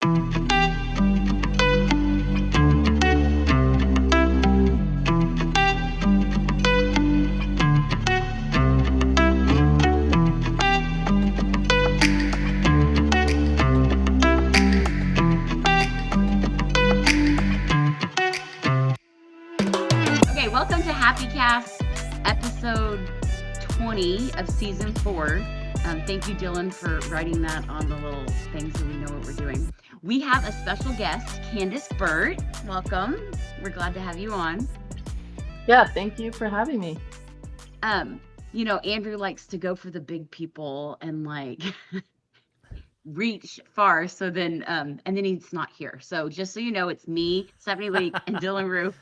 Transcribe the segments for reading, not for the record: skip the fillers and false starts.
Okay, welcome to HappyCast, episode 20 of season 4. Thank you, Dylan, for writing that on the little thing so we know what we're doing. We have a special guest, Candice Burt. Welcome. We're glad to have you on. Yeah, thank you for having me. Andrew likes to go for the big people and reach far. So then, and then he's not here. So just so you know, it's me, Stephanie Leake, and Dylan Roof.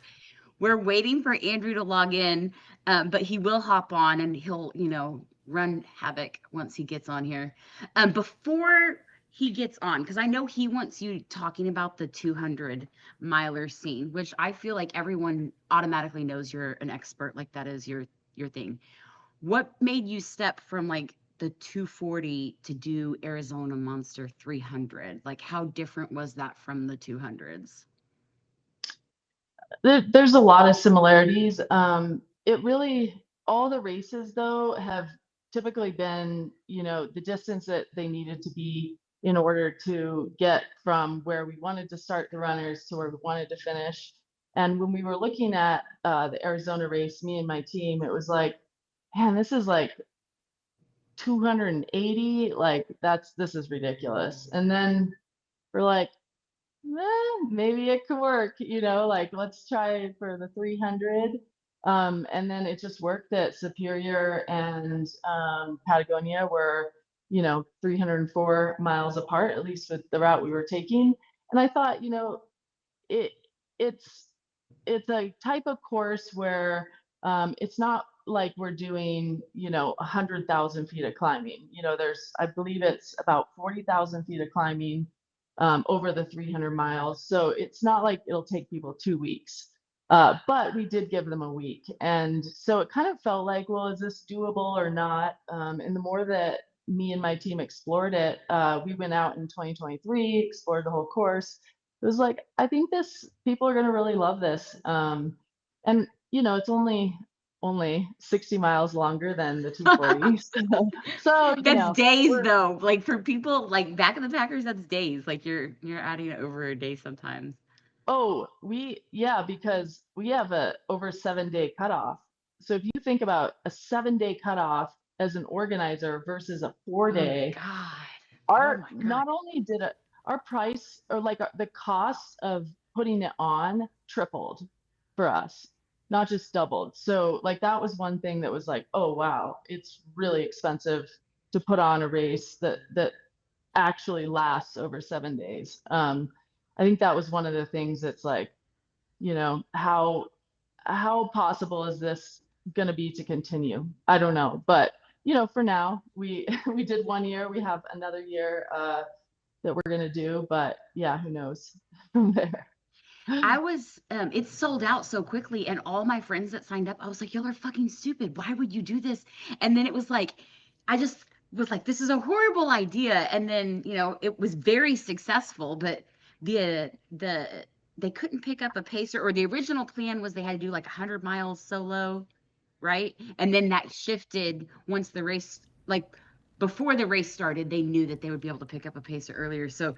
We're waiting for Andrew to log in, but he will hop on and he'll, run havoc once he gets on here. Before he gets on, because I know he wants you talking about the 200 miler scene, which I feel like everyone automatically knows you're an expert, like that is your thing. What made you step from the 240 to do Arizona Monster 300? Like, how different was that from the 200s? There's a lot of similarities. All the races though have typically been, the distance that they needed to be in order to get from where we wanted to start the runners to where we wanted to finish. And when we were looking at the Arizona race, me and my team, it was like, man, this is like 280. This is ridiculous. And then we're like, maybe it could work, let's try for the 300. And then it just worked that Superior and Patagonia were, 304 miles apart, at least with the route we were taking. And I thought, it's a type of course where it's not like we're doing, 100,000 feet of climbing. I believe it's about 40,000 feet of climbing over the 300 miles. So it's not like it'll take people 2 weeks, but we did give them a week. And so it kind of felt like, well, is this doable or not? And the more that me and my team explored it, we went out in 2023, explored the whole course. It was like, I think people are going to really love this. And, it's only 60 miles longer than the 240. So That's days though. Like for people back in the Packers, that's days. Like you're adding it over a day sometimes. Oh, because we have a over 7-day cutoff. So if you think about a 7-day cutoff as an organizer versus a 4-day, not only did our price or the cost of putting it on tripled for us, not just doubled. So that was one thing that was like, oh wow, it's really expensive to put on a race that actually lasts over 7 days. I think that was one of the things that's like, how possible is this going to be to continue? I don't know, but for now we did 1 year. We have another year that we're going to do, but yeah, who knows from there. It's sold out so quickly, and all my friends that signed up, I was like, y'all are fucking stupid. Why would you do this? And then it was like, I just was like, this is a horrible idea. And then, it was very successful, but they couldn't pick up a pacer, or the original plan was they had to do 100 miles solo, right? And then that shifted once the race, before the race started, they knew that they would be able to pick up a pacer earlier. So,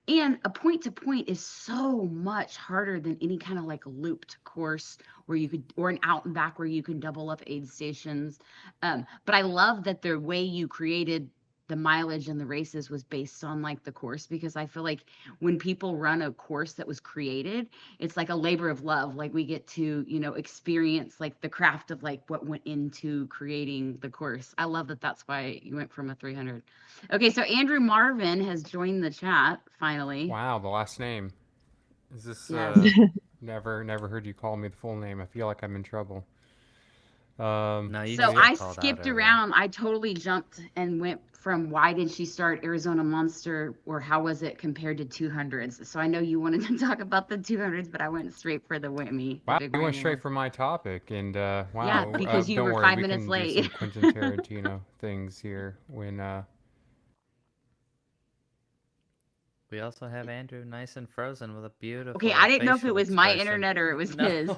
and a point to point is so much harder than any kind of looped course where you could, or an out and back where you can double up aid stations. But I love that the way you created the mileage and the races was based on the course, because I feel like when people run a course that was created, it's like a labor of love. We get to, experience the craft of what went into creating the course. I love that that's why you went from a 300. Okay, so Andrew Marvin has joined the chat finally. Wow, the last name. Is this never heard you call me the full name. I feel like I'm in trouble. No, so I skipped around. I totally jumped and went from why did she start Arizona Monster, or how was it compared to 200s? So I know you wanted to talk about the 200s, but I went straight for the whammy. Wow, you went straight for my topic, and wow. Yeah, because you were 5 minutes late. Do some Quentin Tarantino things here when We also have Andrew nice and frozen with a beautiful Okay, I didn't know if it facial was my expression. internet or it was No. his.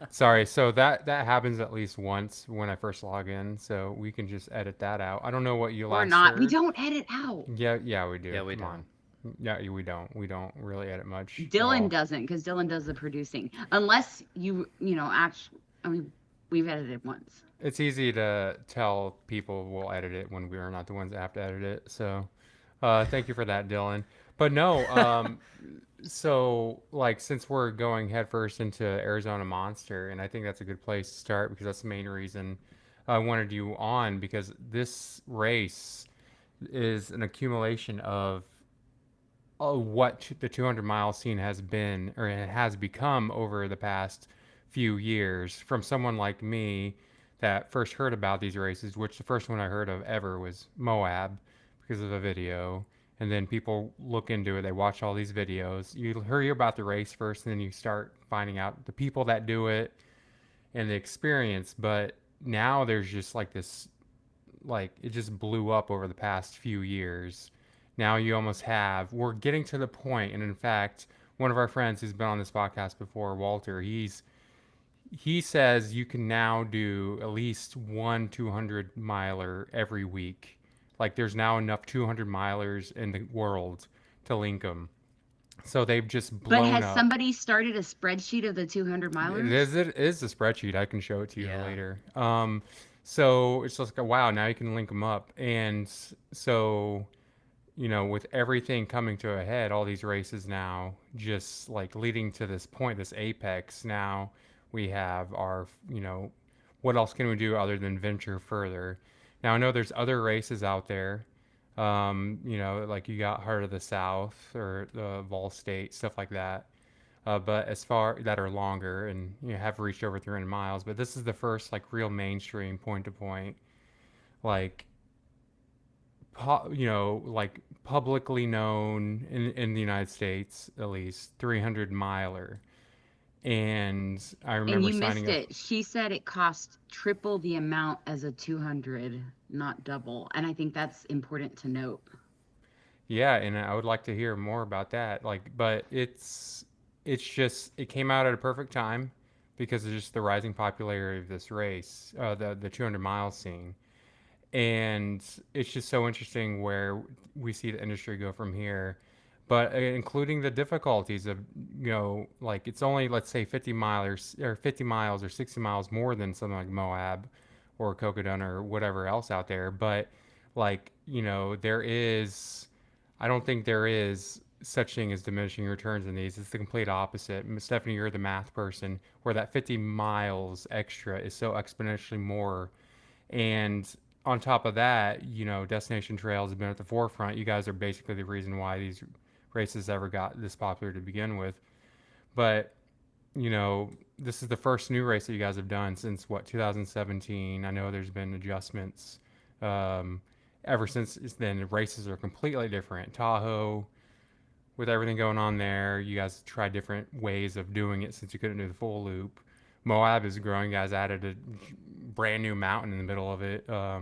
Sorry, so that happens at least once when I first log in, so we can just edit that out. I don't know what you Or last not. We heard. don't edit out. Yeah, we do. Yeah, we Come on. don't. Yeah, we don't. We don't really edit much at Dylan all. doesn't, because Dylan does the producing. Unless actually, I mean, we've edited once. It's easy to tell people will edit it when we are not the ones that have to edit it. So, thank you for that, Dylan. But no, so like since we're going headfirst into Arizona Monster, and I think that's a good place to start because that's the main reason I wanted you on, because this race is an accumulation of what the 200-mile scene has been, or it has become over the past few years, from someone like me that first heard about these races, which the first one I heard of ever was Moab because of a video. And then people look into it, they watch all these videos. You hear about the race first, and then you start finding out the people that do it and the experience. But now there's just like this, like it just blew up over the past few years. Now you almost have, we're getting to the point, and in fact, one of our friends who's been on this podcast before, Walter, he says you can now do at least one 200 miler every week. Like there's now enough 200 milers in the world to link them. So they've just But blown has up. somebody started a spreadsheet of the 200 milers? It is a spreadsheet. I can show it to you Yeah. later. So it's just like, wow, now you can link them up. And so, with everything coming to a head, all these races now just like leading to this point, this apex, now we have our, what else can we do other than venture further? Now, I know there's other races out there, like you got Heart of the South or the Vol State, stuff like that. But as far that are longer and have reached over 300 miles, but this is the first like real mainstream point to point, like like publicly known in the United States, at least 300 miler. And I And remember you missed signing up. it. She said it cost triple the amount as a 200, not double. And I think that's important to note. Yeah, and I would like to hear more about that. Like, but it's just it came out at a perfect time because of just the rising popularity of this race, the 200 mile scene. And it's just so interesting where we see the industry go from here, but including the difficulties of like it's only, let's say, 50 miles or 50 miles or 60 miles more than something like Moab or Cocodona or whatever else out there. But like there is, I don't think there is such thing as diminishing returns in these. It's the complete opposite. Stephanie, you're the math person, where that 50 miles extra is so exponentially more. And on top of that, Destination Trails have been at the forefront. You guys are basically the reason why these races ever got this popular to begin with. But, this is the first new race that you guys have done since, 2017. I know there's been adjustments ever since then. The races are completely different. Tahoe, with everything going on there, you guys tried different ways of doing it since you couldn't do the full loop. Moab is growing. You guys added a brand new mountain in the middle of it a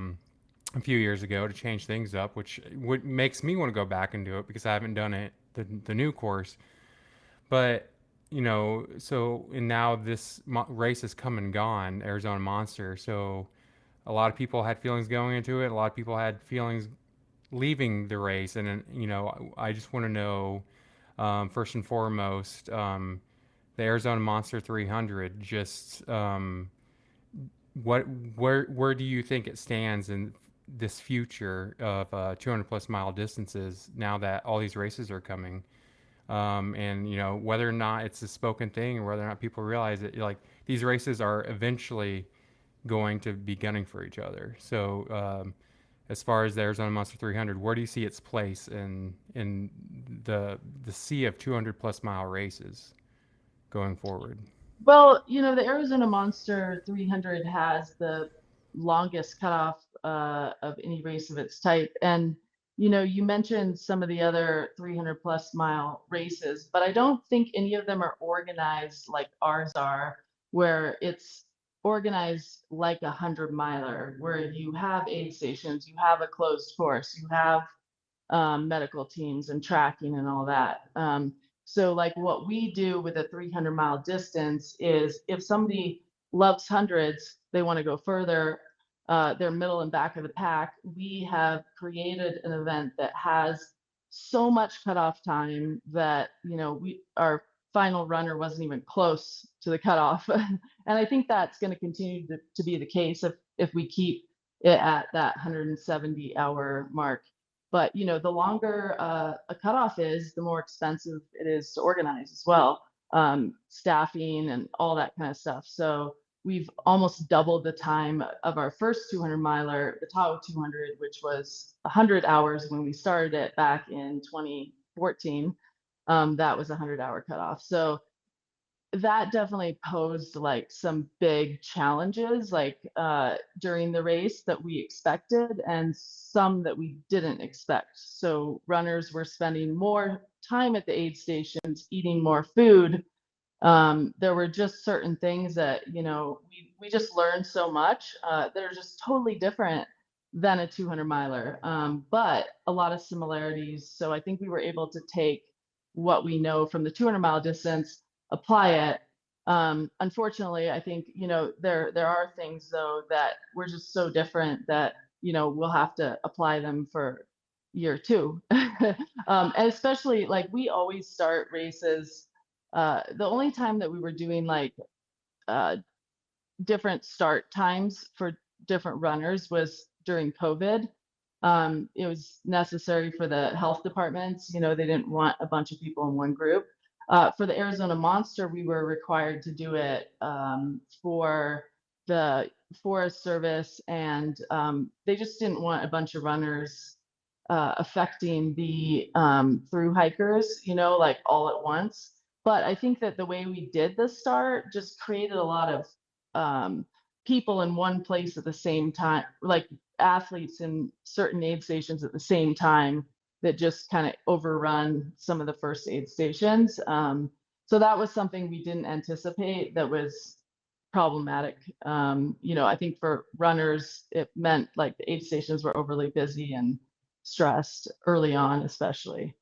few years ago to change things up, which makes me want to go back and do it because I haven't done it, the new course. But, and now this race has come and gone, Arizona Monster. So a lot of people had feelings going into it. A lot of people had feelings leaving the race. And, I just want to know, first and foremost, the Arizona Monster 300, just where do you think it stands in this future of 200 plus mile distances now that all these races are coming? And whether or not it's a spoken thing or whether or not people realize it, like these races are eventually going to be gunning for each other. So as far as the Arizona Monster 300, where do you see its place in the sea of 200 plus mile races going forward? Well, the Arizona Monster 300 has the longest cutoff of any race of its type. And, you mentioned some of the other 300 plus mile races, but I don't think any of them are organized like ours are, where it's organized like a 100 miler, where you have aid stations, you have a closed course, you have medical teams and tracking and all that. So like what we do with a 300-mile distance is if somebody loves hundreds, they want to go further, they're middle and back of the pack, we have created an event that has so much cutoff time that, our final runner wasn't even close to the cutoff. And I think that's going to continue to be the case if we keep it at that 170-hour mark. But the longer a cutoff is, the more expensive it is to organize as well, staffing and all that kind of stuff. So we've almost doubled the time of our first 200 miler, the Tahoe 200, which was 100 hours when we started it back in 2014. That was a 100-hour cutoff. So that definitely posed like some big challenges, like during the race that we expected and some that we didn't expect. So runners were spending more time at the aid stations, eating more food. There were just certain things that, we just learned so much. They're just totally different than a 200 miler, but a lot of similarities. So I think we were able to take what we know from the 200-mile distance, apply it. Unfortunately, I think, there are things though that we're just so different that, we'll have to apply them for year two. And especially like we always start races. The only time that we were doing like different start times for different runners was during COVID. It was necessary for the health departments. They didn't want a bunch of people in one group. For the Arizona Monster, we were required to do it for the Forest Service, and they just didn't want a bunch of runners affecting the through hikers, like all at once. But I think that the way we did the start just created a lot of people in one place at the same time, like athletes in certain aid stations at the same time, that just kind of overrun some of the first aid stations. So that was something we didn't anticipate that was problematic. I think for runners, it meant like the aid stations were overly busy and stressed early on, especially.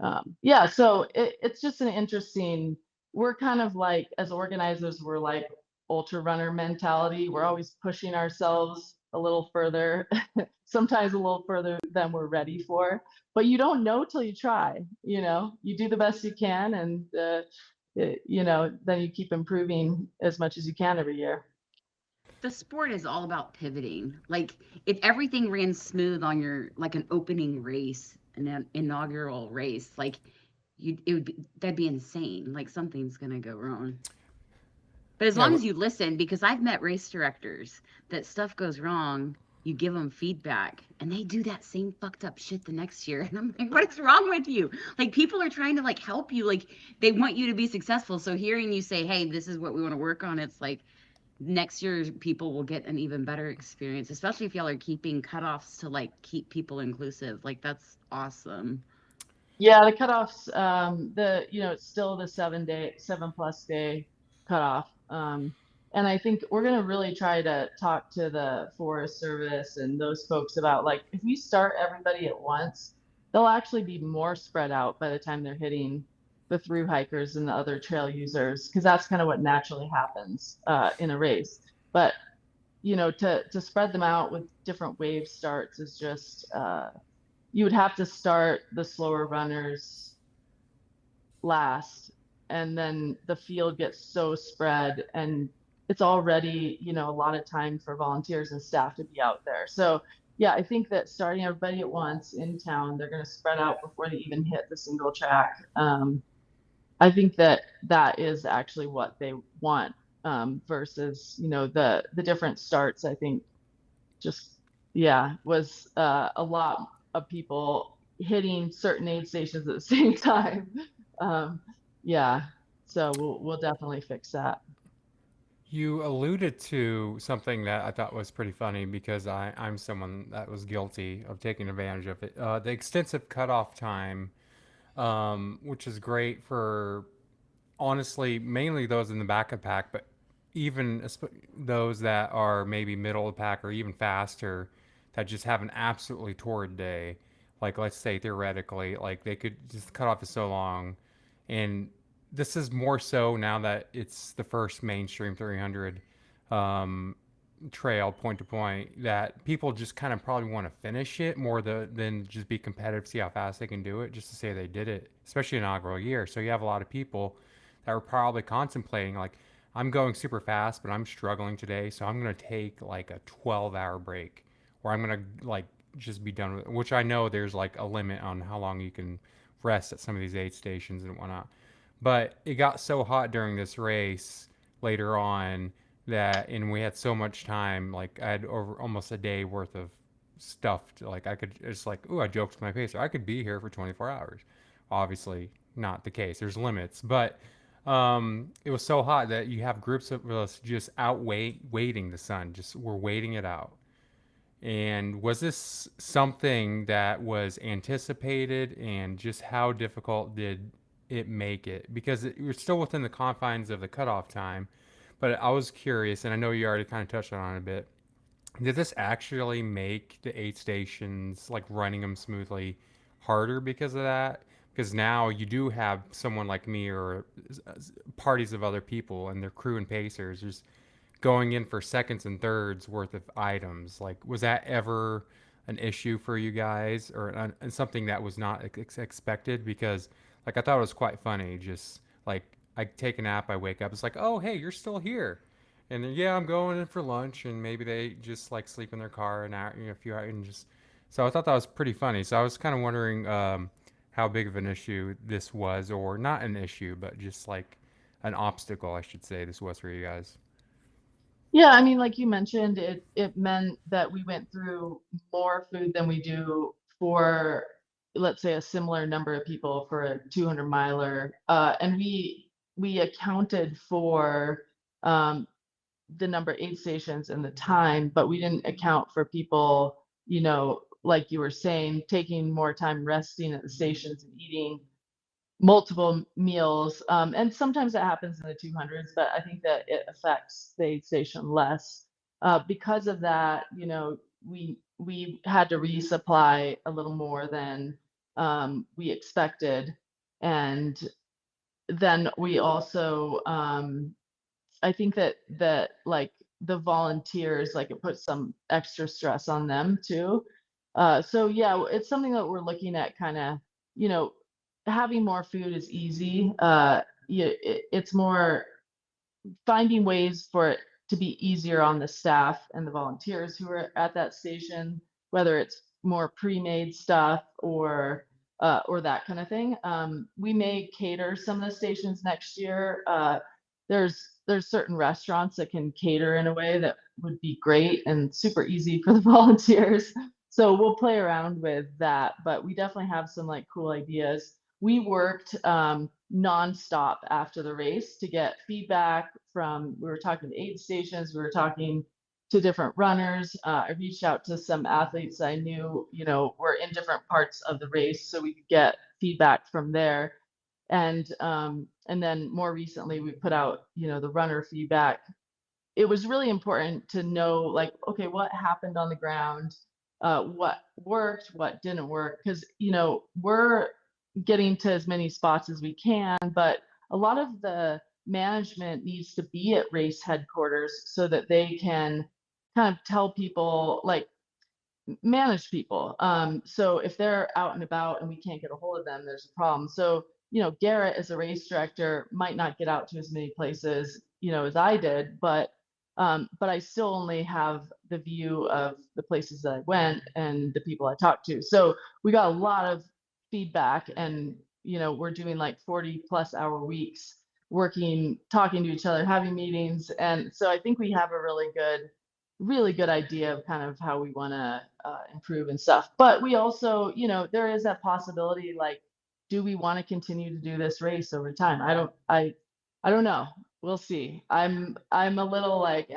So it's just an interesting, we're kind of like, as organizers, we're like ultra runner mentality. We're always pushing ourselves a little further, sometimes a little further than we're ready for, but you don't know till you try. You do the best you can, and then you keep improving as much as you can every year. The sport is all about pivoting. Like if everything ran smooth on your like an opening race, an inaugural race, like that'd be insane. Like something's gonna go wrong. But as long as you listen, because I've met race directors that stuff goes wrong, you give them feedback and they do that same fucked up shit the next year. And I'm like, what is wrong with you? Like people are trying to like help you. Like they want you to be successful. So hearing you say, hey, this is what we want to work on, it's like next year people will get an even better experience, especially if y'all are keeping cutoffs to like keep people inclusive. Like that's awesome. Yeah, the cutoffs, it's still the 7+ day cutoff. And I think we're going to really try to talk to the Forest Service and those folks about like, if we start everybody at once, they'll actually be more spread out by the time they're hitting the through hikers and the other trail users, because that's kind of what naturally happens in a race. But, to spread them out with different wave starts is just, you would have to start the slower runners last, and then the field gets so spread, and it's already, a lot of time for volunteers and staff to be out there. So yeah, I think that starting everybody at once in town, they're going to spread out before they even hit the single track. I think that is actually what they want, versus, the different starts. I think just, was a lot of people hitting certain aid stations at the same time. So we'll definitely fix that. You alluded to something that I thought was pretty funny, because I'm someone that was guilty of taking advantage of it. The extensive cutoff time, which is great for, honestly, mainly those in the back of the pack, but even those that are maybe middle of the pack or even faster, that just have an absolutely torrid day. Like, let's say theoretically, like they could just cut off is so long, and this is more so now that it's the first mainstream 300 um, trail point to point, that people just kind of probably want to finish it more than just be competitive, see how fast they can do it, just to say they did it, especially inaugural year. So you have a lot of people that are probably contemplating like, I'm going super fast, but I'm struggling today, so I'm going to take like a 12-hour break, or I'm going to like just be done with it, which I know there's like a limit on how long you can rest at some of these aid stations and whatnot. But it got so hot during this race later on that, and we had so much time, like I had over almost a day worth of stuff to, like I could, it's like, ooh, I joked with my pacer, I could be here for 24 hours. Obviously not the case, there's limits, but it was so hot that you have groups of us just out waiting the sun, just we're waiting it out. And was this something that was anticipated, and just how difficult did it make it? Because you're still within the confines of the cutoff time, but I was curious, and I know you already kind of touched on it a bit. Did this actually make the aid stations, like running them smoothly, harder because of that? Because now you do have someone like me or parties of other people and their crew and pacers just going in for seconds and thirds worth of items. Like, was that ever an issue for you guys, or something that was not expected? Because, like, I thought it was quite funny. Just like I take a nap, I wake up, it's like, oh, hey, you're still here, and then, yeah, I'm going in for lunch, and maybe they just like sleep in their car an hour, a few hours, and just. So I thought that was pretty funny. So I was kind of wondering how big of an issue this was, or not an issue, but just like an obstacle, I should say, this was for you guys. Yeah, I mean, like you mentioned, it meant that we went through more food than we do for, let's say, a similar number of people for a 200 miler, and we accounted for um, the number of aid stations and the time, but we didn't account for people, like you were saying, taking more time resting at the stations and eating multiple meals. And sometimes that happens in the 200s, but I think that it affects the aid station less. Because of that, we had to resupply a little more than we expected. And then we also, I think that like the volunteers, like it puts some extra stress on them too. So yeah, it's something that we're looking at, kind of, you know, having more food is easy. It's more finding ways for it to be easier on the staff and the volunteers who are at that station, whether it's more pre-made stuff or that kind of thing. We may cater some of the stations next year. There's certain restaurants that can cater in a way that would be great and super easy for the volunteers. So we'll play around with that, but we definitely have some like cool ideas. We worked nonstop after the race to get feedback from, we were talking to aid stations, we were talking to different runners. I reached out to some athletes I knew, were in different parts of the race, so we could get feedback from there. And then more recently, we put out, the runner feedback. It was really important to know, like, okay, what happened on the ground, what worked, what didn't work, because we're getting to as many spots as we can, but a lot of the management needs to be at race headquarters so that they can kind of tell people, like, manage people. So if they're out and about and we can't get a hold of them, there's a problem. So, Garrett as a race director might not get out to as many places, as I did, but I still only have the view of the places that I went and the people I talked to. So we got a lot of feedback, and we're doing like 40+ hour weeks, working, talking to each other, having meetings. And so I think we have a really good idea of kind of how we want to improve and stuff. But we also, there is that possibility, like, do we want to continue to do this race over time? I don't know. We'll see. I'm a little like,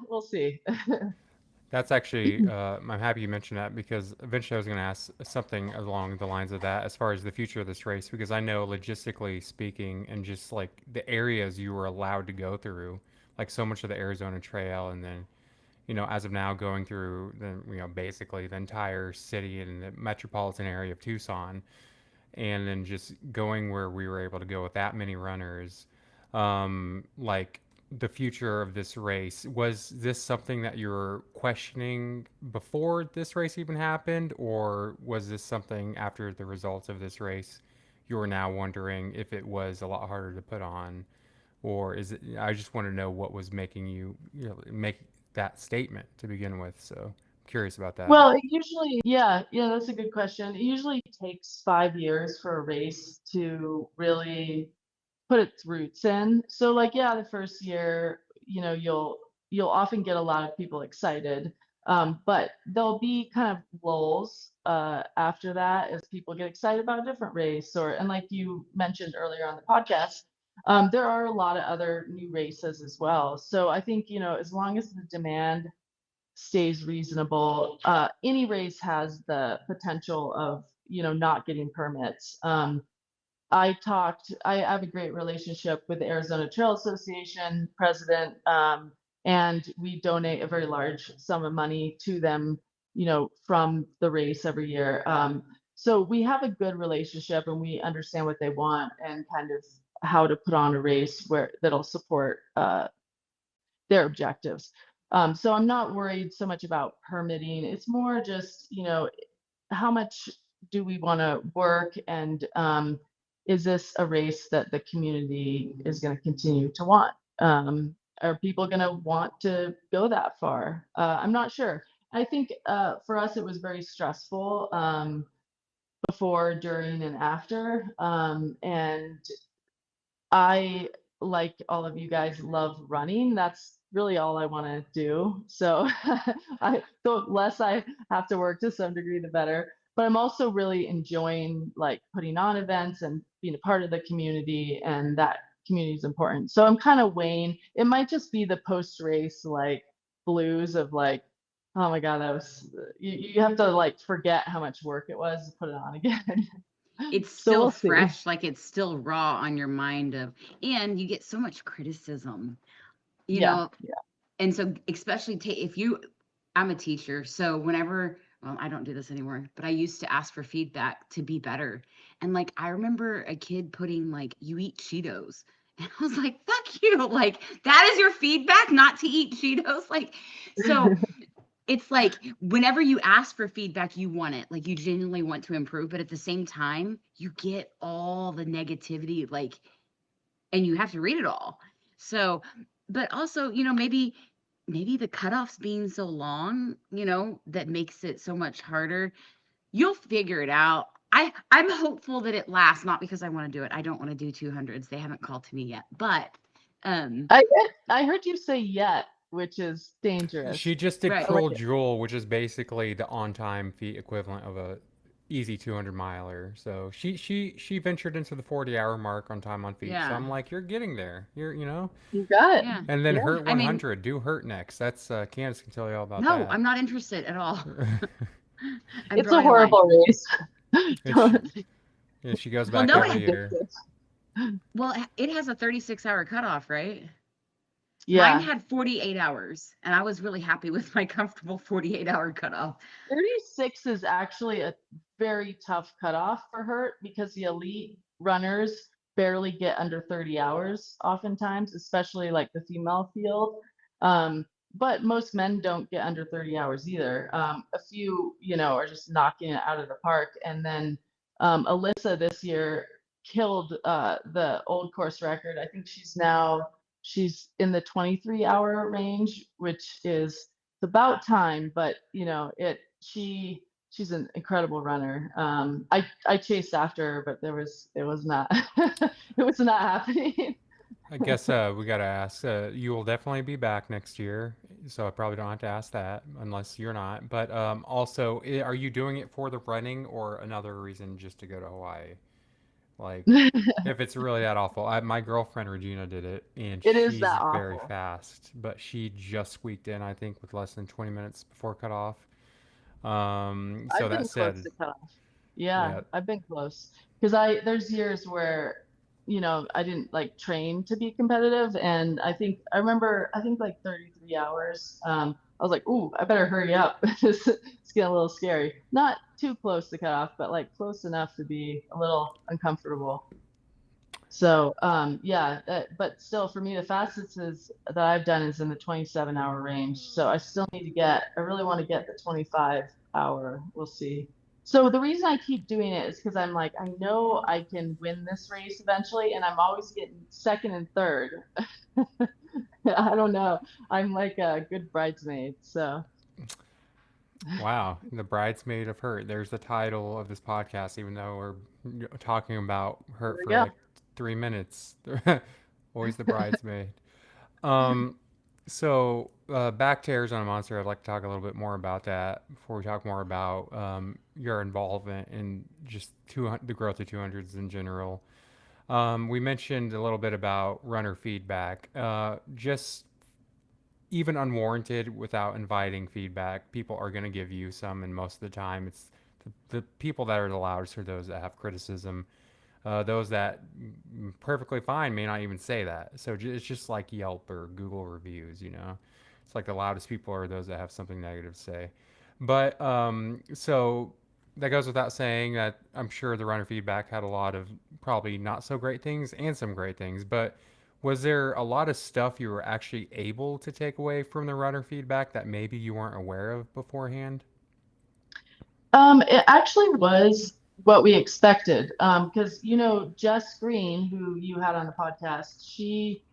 we'll see. That's actually, I'm happy you mentioned that, because eventually I was going to ask something along the lines of that as far as the future of this race, because I know logistically speaking, and just like the areas you were allowed to go through, like so much of the Arizona Trail, and then as of now, going through basically the entire city and the metropolitan area of Tucson, and then just going where we were able to go with that many runners, like the future of this race, was this something that you were questioning before this race even happened, or was this something after the results of this race you are now wondering if it was a lot harder to put on, or is it? I just want to know what was making you, make that statement to begin with. So curious about that. Well, it usually, yeah, that's a good question. It usually takes 5 years for a race to really put its roots in. So like, yeah, the first year, you'll often get a lot of people excited. But there'll be kind of lulls after that as people get excited about a different race, and like you mentioned earlier on the podcast, there are a lot of other new races as well. So I think, as long as the demand stays reasonable, any race has the potential of, not getting permits. I have a great relationship with the Arizona Trail Association president, and we donate a very large sum of money to them, from the race every year. So we have a good relationship, and we understand what they want and kind of how to put on a race that'll support their objectives. So I'm not worried so much about permitting. It's more just, how much do we want to work, and is this a race that the community is going to continue to want? Are people going to want to go that far? I'm not sure. I think for us, it was very stressful before, during, and after. And I, like all of you guys, love running. That's really all I want to do. So the less I have to work to some degree, the better. But I'm also really enjoying like putting on events and being a part of the community, and that community is important. So I'm kind of weighing. It might just be the post-race like blues of like, oh my God, that was, you have to like forget how much work it was to put it on again. It's So still we'll see. fresh, like it's still raw on your mind and you get so much criticism, Yeah. and so especially if I'm a teacher, so whenever, well, I don't do this anymore, but I used to ask for feedback to be better. And like, I remember a kid putting like, you eat Cheetos. And I was like, fuck you. Like, that is your feedback, not to eat Cheetos. Like, so it's like whenever you ask for feedback, you want it, like you genuinely want to improve, but at the same time, you get all the negativity, like, and you have to read it all. So, but also, maybe the cutoffs being so long, that makes it so much harder. You'll figure it out. I'm hopeful that it lasts, not because I want to do it. I don't want to do 200s. They haven't called to me yet, but I heard you say yet, which is dangerous. She just did Right. Cruel Jewel, which is basically the on-time feet equivalent of a easy 200 miler. So she ventured into the 40-hour mark on time on feet. So I'm like, you're getting there. You got it. Yeah. And then Hurt I mean- 100. Do Hurt next. That's Candice can tell you all about No, that. I'm not interested at all. It's a horrible race. Yeah, she goes back no, every year. Well, it has a 36-hour cutoff, right? Yeah. Mine had 48 hours, and I was really happy with my comfortable 48-hour cutoff. 36 is actually a very tough cutoff for Hurt, because the elite runners barely get under 30 hours oftentimes, especially like the female field. But most men don't get under 30 hours either. A few, are just knocking it out of the park. And then Alyssa this year killed the old course record. I think she's in the 23-hour range, which is about time, but she's an incredible runner. I chased after her, but it was not it was not happening. I guess we got to ask. You will definitely be back next year, so I probably don't have to ask that unless you're not. But also, are you doing it for the running or another reason just to go to Hawaii? Like, if it's really that awful. My girlfriend Regina did it, and she's very fast, but she just squeaked in, I think, with less than 20 minutes before cutoff. So that said, close to cutoff. Yeah, I've been close, because there's years where I didn't train to be competitive, and I think like 33 hours. I was like, ooh, I better hurry up. It's getting a little scary. Not too close to cut off, but like close enough to be a little uncomfortable. So yeah, but still for me, the fastest is that I've done is in the 27-hour range. So I still need to I really want to get the 25-hour. We'll see. So the reason I keep doing it is because I'm like, I know I can win this race eventually, and I'm always getting second and third. I don't know. I'm like a good bridesmaid. So Wow, the bridesmaid of hurt. There's the title of this podcast, even though we're talking about hurt for there like 3 minutes. Always the bridesmaid. Um, so back to Arizona Monster, I'd like to talk a little bit more about that before we talk more about your involvement in just the growth of 200s in general. We mentioned a little bit about runner feedback. Just even unwarranted, without inviting feedback, people are going to give you some, and most of the time, it's the people that are the loudest are those that have criticism. Those that perfectly fine may not even say that. So it's just like Yelp or Google reviews, you know. It's like the loudest people are those that have something negative to say. But so that goes without saying that I'm sure the runner feedback had a lot of probably not so great things and some great things. But was there a lot of stuff you were actually able to take away from the runner feedback that maybe you weren't aware of beforehand? It actually was what we expected. Because Jess Green, who you had on the podcast, she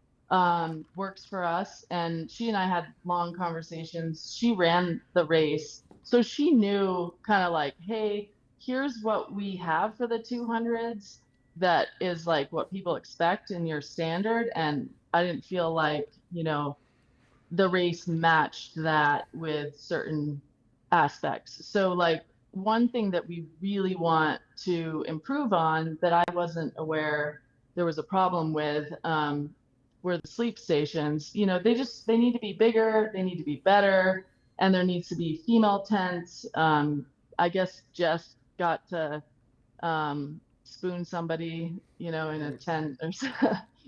works for us, and she and I had long conversations. She ran the race, so she knew kind of like, hey, here's what we have for the 200s that is like what people expect in your standard. And I didn't feel like, the race matched that with certain aspects. So like one thing that we really want to improve on that I wasn't aware there was a problem with were the sleep stations. They need to be bigger, they need to be better, and there needs to be female tents. I guess Jess got to spoon somebody, in a tent or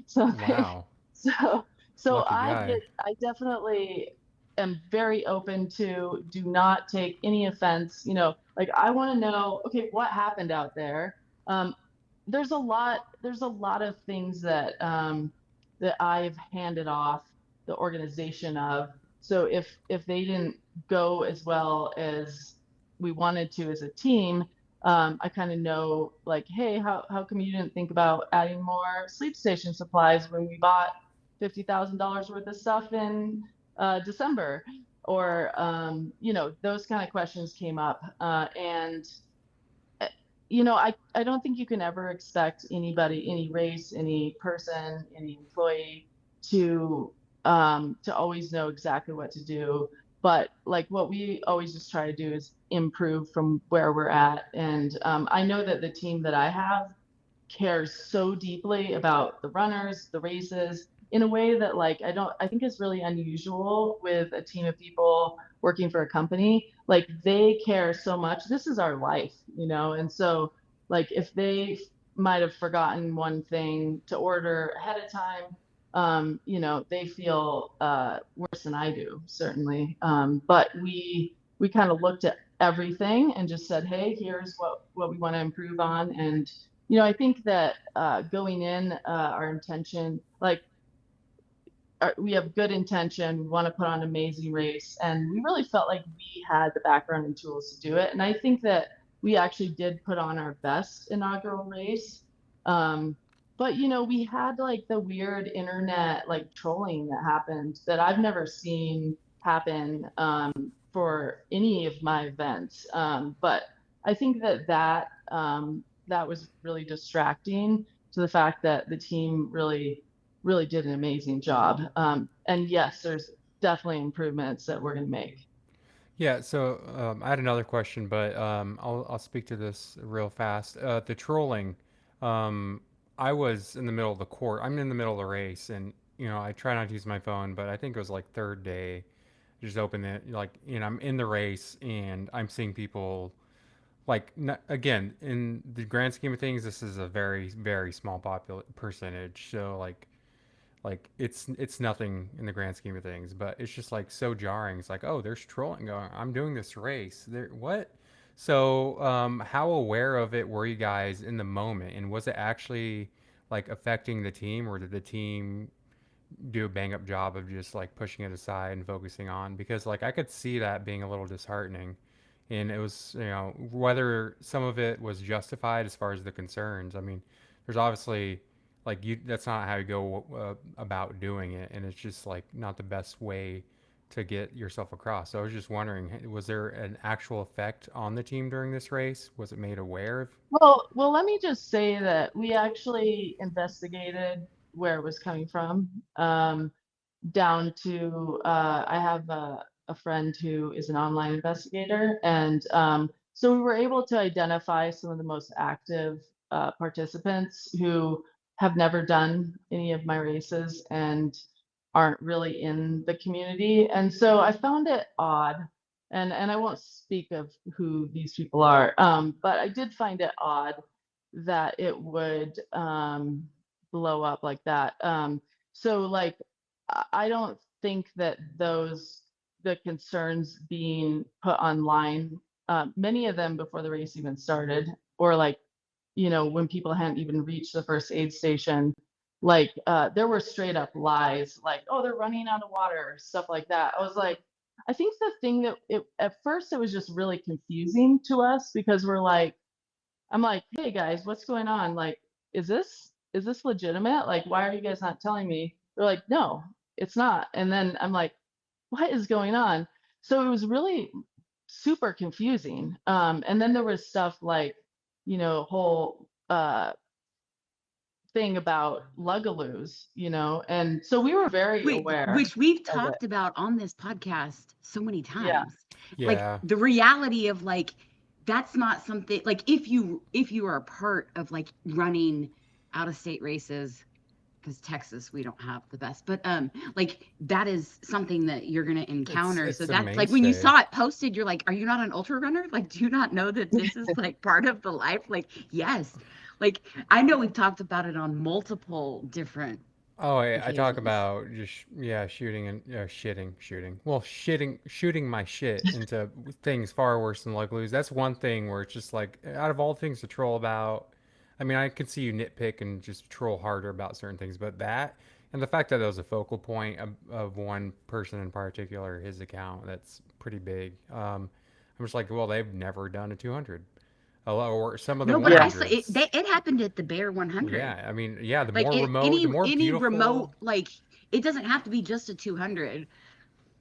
something. Wow, So so lucky guy. I definitely am very open to do not take any offense. Like I want to know, okay, what happened out there? Um, there's a lot of things that I've handed off the organization of. So if they didn't go as well as we wanted to as a team, I kind of know like, hey, how come you didn't think about adding more sleep station supplies when we bought $50,000 worth of stuff in December? Or those kind of questions came up, and I don't think you can ever expect anybody, any race, any person, any employee to always know exactly what to do. But like what we always just try to do is improve from where we're at. And I know that the team that I have cares so deeply about the runners, the races, in a way that like I think is really unusual with a team of people working for a company. Like they care so much. This is our life, and so like if they might have forgotten one thing to order ahead of time, they feel worse than I do, certainly. But we kind of looked at everything and just said, hey, here's what we want to improve on. And I think that going in, our intention, like we have good intention, we want to put on an amazing race, and we really felt like we had the background and tools to do it. And I think that we actually did put on our best inaugural race. But we had like the weird internet like trolling that happened that I've never seen happen for any of my events. But I think that was really distracting to the fact that the team really did an amazing job. And yes, there's definitely improvements that we're going to make. Yeah, so I had another question, but I'll speak to this real fast. The trolling, um, I was in the middle of the court. I'm in the middle of the race, and I try not to use my phone, but I think it was like third day. Just open it, like I'm in the race, and I'm seeing people like again in the grand scheme of things, this is a very very small percentage. So like it's nothing in the grand scheme of things, but it's just like so jarring. It's like, oh, there's trolling going. I'm doing this race. There, what? So, how aware of it were you guys in the moment, and was it actually like affecting the team, or did the team do a bang up job of just like pushing it aside and focusing on? Because like I could see that being a little disheartening, and it was, you know, whether some of it was justified as far as the concerns. I mean, there's obviously like you, that's not how you go about doing it, and it's just like not the best way to get yourself across. So I was just wondering, was there an actual effect on the team during this race? Was it made aware of? Well, let me just say that we actually investigated where it was coming from, down to I have a friend who is an online investigator, and so we were able to identify some of the most active participants who have never done any of my races and aren't really in the community. And so I found it odd, and I won't speak of who these people are, but I did find it odd that it would blow up like that. So like I don't think that the concerns being put online, many of them before the race even started, or like, you know, when people hadn't even reached the first aid station, like there were straight up lies, like, oh, they're running out of water, stuff like that. I was like, I think the thing that at first it was just really confusing to us because we're like, I'm like, hey guys, what's going on? Like, is this legitimate? Like, why are you guys not telling me? They're like, no, it's not. And then I'm like, what is going on? So it was really super confusing. And then there was stuff like, you know, whole thing about lugaloos, you know, and so we were very aware Which we've of it. talked about on this podcast so many Yeah. times. Like Yeah. the reality of like that's not something like if you are a part of like running out of state races, because Texas we don't have the best, but like that is something that you're gonna encounter. So It's a that's like when you mainstay. saw it posted, you're like, are you not an ultra runner? Like, do you not know that this is like part of the life? Like, yes. Like I know we've talked about it on multiple different Oh, I talk occasions. about just yeah, shooting and shooting. Well, shooting my shit into things far worse than lug. That's one thing where it's just like out of all things to troll about. I mean, I could see you nitpick and just troll harder about certain things, but that and the fact that that was a focal point of one person in particular, his account, that's pretty big. I'm just like, well, they've never done a 200, or some of the No, but I saw 100s. it happened at the Bear 100. Yeah, I mean, yeah, the Like more remote, the more any remote, beautiful. like it doesn't have to be just a 200.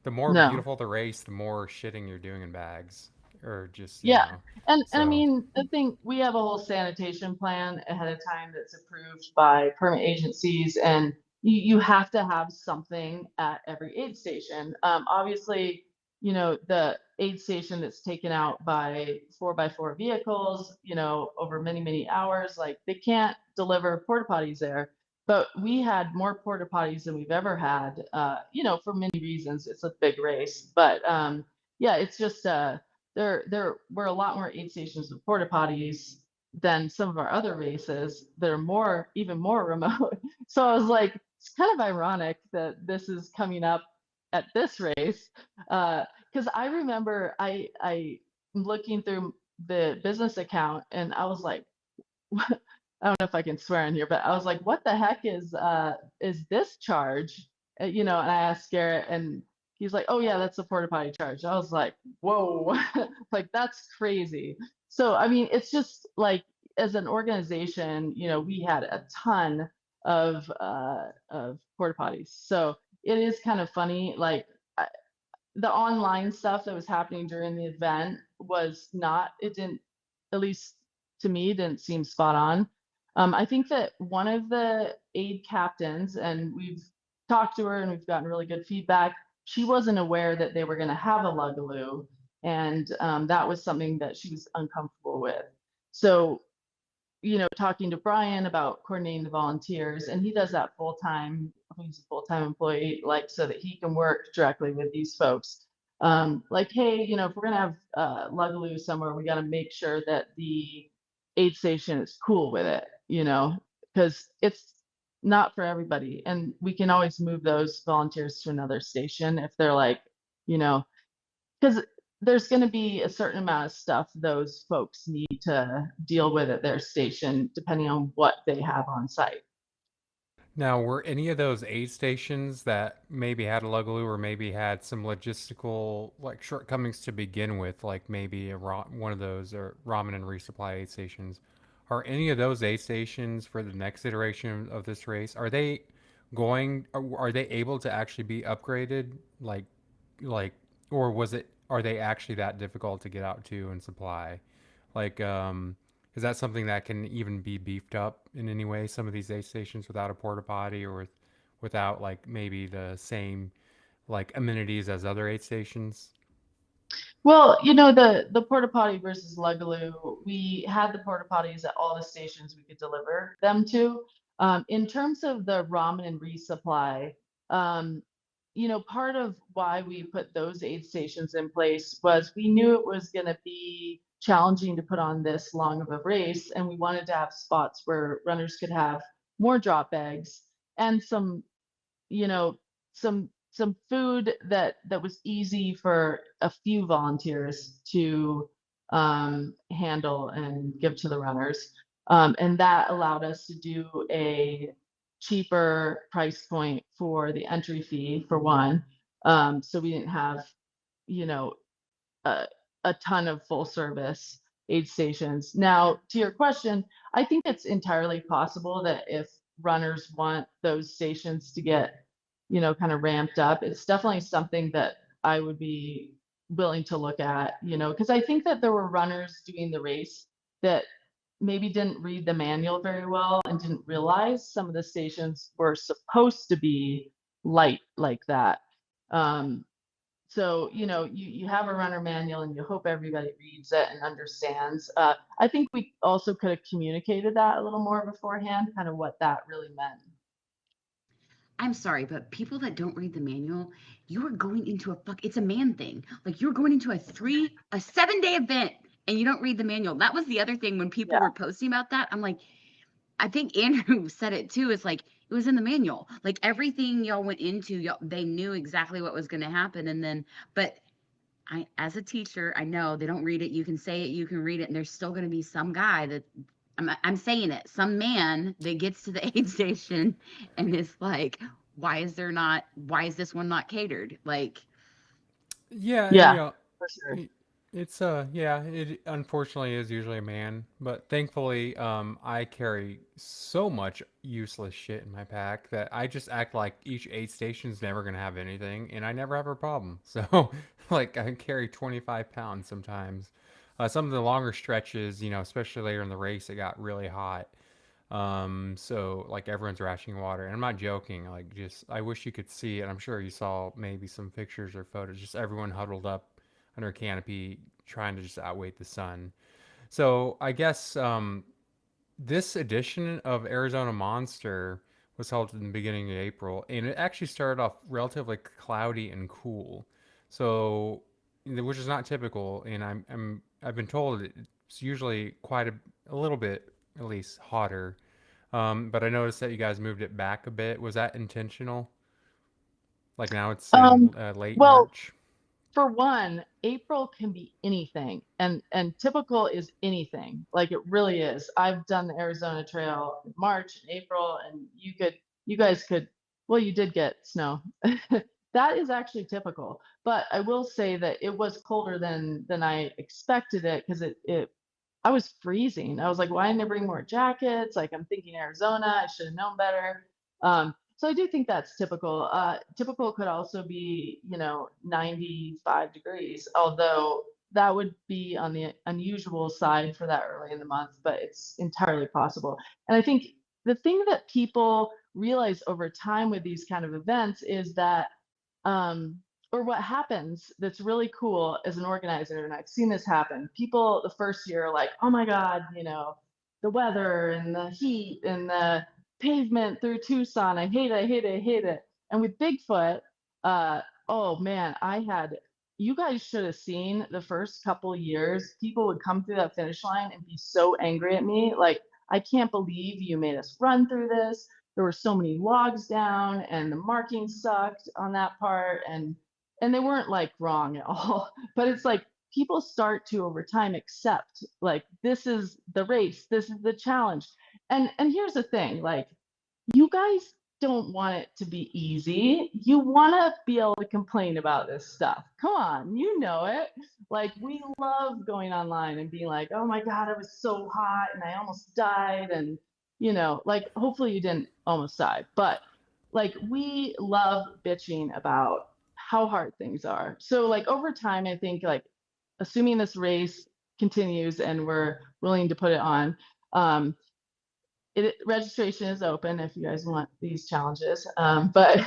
The more No. beautiful the race, the more shitting you're doing in bags, or just Yeah. And I So mean, the thing, we have a whole sanitation plan ahead of time that's approved by permit agencies, and you have to have something at every aid station. Obviously, you know, the aid station that's taken out by 4x4 vehicles, you know, over many, many hours, like they can't deliver porta potties there. But we had more porta potties than we've ever had, you know, for many reasons. It's a big race. But yeah, it's just there were a lot more aid stations with porta potties than some of our other races that are even more remote. So I was like, it's kind of ironic that this is coming up at this race, because I remember I looking through the business account and I was like, I don't know if I can swear in here, but I was like, what the heck is this charge? You know, and I asked Garrett and he's like, oh yeah, that's a porta potty charge. I was like, whoa, like that's crazy. So I mean, it's just like as an organization, you know, we had a ton of porta potties. So it is kind of funny, like the online stuff that was happening during the event was not, it didn't, at least to me, didn't seem spot on. I think that one of the aid captains, and we've talked to her and we've gotten really good feedback, she wasn't aware that they were going to have a lugaloo. And that was something that she was uncomfortable with. So, you know, talking to Brian about coordinating the volunteers, and he does that full time. He's a full time employee, like so that he can work directly with these folks. Like, hey, you know, if we're gonna have Lugaloo somewhere, we got to make sure that the aid station is cool with it, you know, because it's not for everybody. And we can always move those volunteers to another station if they're like, you know, because there's going to be a certain amount of stuff those folks need to deal with at their station, depending on what they have on site. Now, were any of those aid stations that maybe had a Lugaloo or maybe had some logistical like shortcomings to begin with, like maybe one of those or ramen and resupply aid stations, are any of those aid stations for the next iteration of this race? Are they are they able to actually be upgraded? Like, or are they actually that difficult to get out to and supply? Like, is that something that can even be beefed up in any way? Some of these aid stations without a porta potty or without like maybe the same like amenities as other aid stations? Well, you know, the porta potty versus Lugaloo, we had the porta potties at all the stations we could deliver them to. In terms of the ramen and resupply, um, you know, part of why we put those aid stations in place was we knew it was going to be challenging to put on this long of a race, and we wanted to have spots where runners could have more drop bags and some, you know, some food that was easy for a few volunteers to handle and give to the runners. And that allowed us to do a cheaper price point for the entry fee for one. So we didn't have, you know, a, a ton of full service aid stations. Now, to your question, I think it's entirely possible that if runners want those stations to get, you know, kind of ramped up, it's definitely something that I would be willing to look at, you know, because I think that there were runners doing the race that maybe didn't read the manual very well and didn't realize some of the stations were supposed to be light like that. Um, so, you know, you have a runner manual and you hope everybody reads it and understands. I think we also could have communicated that a little more beforehand, kind of what that really meant. I'm sorry, but people that don't read the manual, you are going into it's a man thing. Like you're going into a 7-day event and you don't read the manual. That was the other thing when people Yeah. were posting about that. I'm like, I think Andrew said it too. It's like it was in the manual. Like everything y'all went into, they knew exactly what was going to happen. And then, but as a teacher, I know they don't read it. You can say it, you can read it, and there's still going to be some guy that I'm saying it, some man that gets to the aid station and is like, why is this one not catered? Like, Yeah, and Yeah, for sure. it's yeah, it unfortunately is usually a man, but thankfully I carry so much useless shit in my pack that I just act like each aid station's never gonna have anything and I never have a problem. So like I carry 25 pounds sometimes. Some of the longer stretches, you know, especially later in the race, it got really hot. So like everyone's rationing water, and I'm not joking. Like, just I wish you could see it. I'm sure you saw maybe some pictures or photos. Just everyone huddled up under a canopy, trying to just outweight the sun. So I guess this edition of Arizona Monster was held in the beginning of April, and it actually started off relatively cloudy and cool. So, which is not typical, and I've been told it's usually quite a little bit at least hotter. But I noticed that you guys moved it back a bit. Was that intentional? Like now it's in Um, late well, March. for one, April can be anything, and typical is anything. Like it really is. I've done the Arizona Trail in March and April, and you guys could, well, you did get snow. That is actually typical. But I will say that it was colder than I expected it because it I was freezing. I was like, why didn't I bring more jackets? Like I'm thinking Arizona, I should have known better. So I do think that's typical. Typical could also be, you know, 95 degrees, although that would be on the unusual side for that early in the month, but it's entirely possible. And I think the thing that people realize over time with these kind of events is that um, or what happens that's really cool as an organizer, and I've seen this happen. People the first year are like, oh my God, you know, the weather and the heat and the pavement through Tucson. I hate it, I hate it, I hate it. And with Bigfoot, oh man, you guys should have seen the first couple years, people would come through that finish line and be so angry at me. Like, I can't believe you made us run through this. there were so many logs down and the marking sucked on that part. And they weren't like wrong at all, but it's like people start to over time accept like this is the race, this is the challenge. And here's the thing, like you guys don't want it to be easy. You want to be able to complain about this stuff. Come on, you know it. Like we love going online and being like, oh my God, it was so hot and I almost died. And, you know, like hopefully you didn't almost die, but like we love bitching about how hard things are. So like over time, I think like assuming this race continues and we're willing to put it on, registration is open if you guys want these challenges, but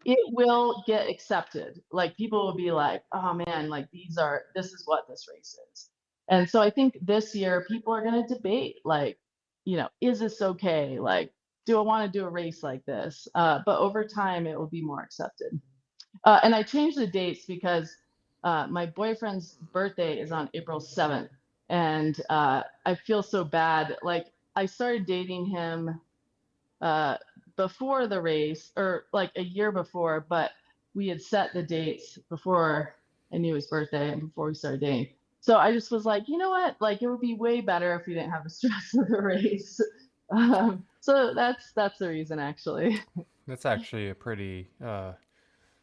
it will get accepted. Like people will be like, oh man, like this is what this race is. And so I think this year people are going to debate like, you know, is this okay? Like, do I want to do a race like this? But over time it will be more accepted. And I changed the dates because my boyfriend's birthday is on April 7th. And I feel so bad. Like I started dating him before the race, or like a year before, but we had set the dates before I knew his birthday and before we started dating. So I just was like, you know what? Like it would be way better if we didn't have the stress of the race. So that's the reason, actually. That's actually a pretty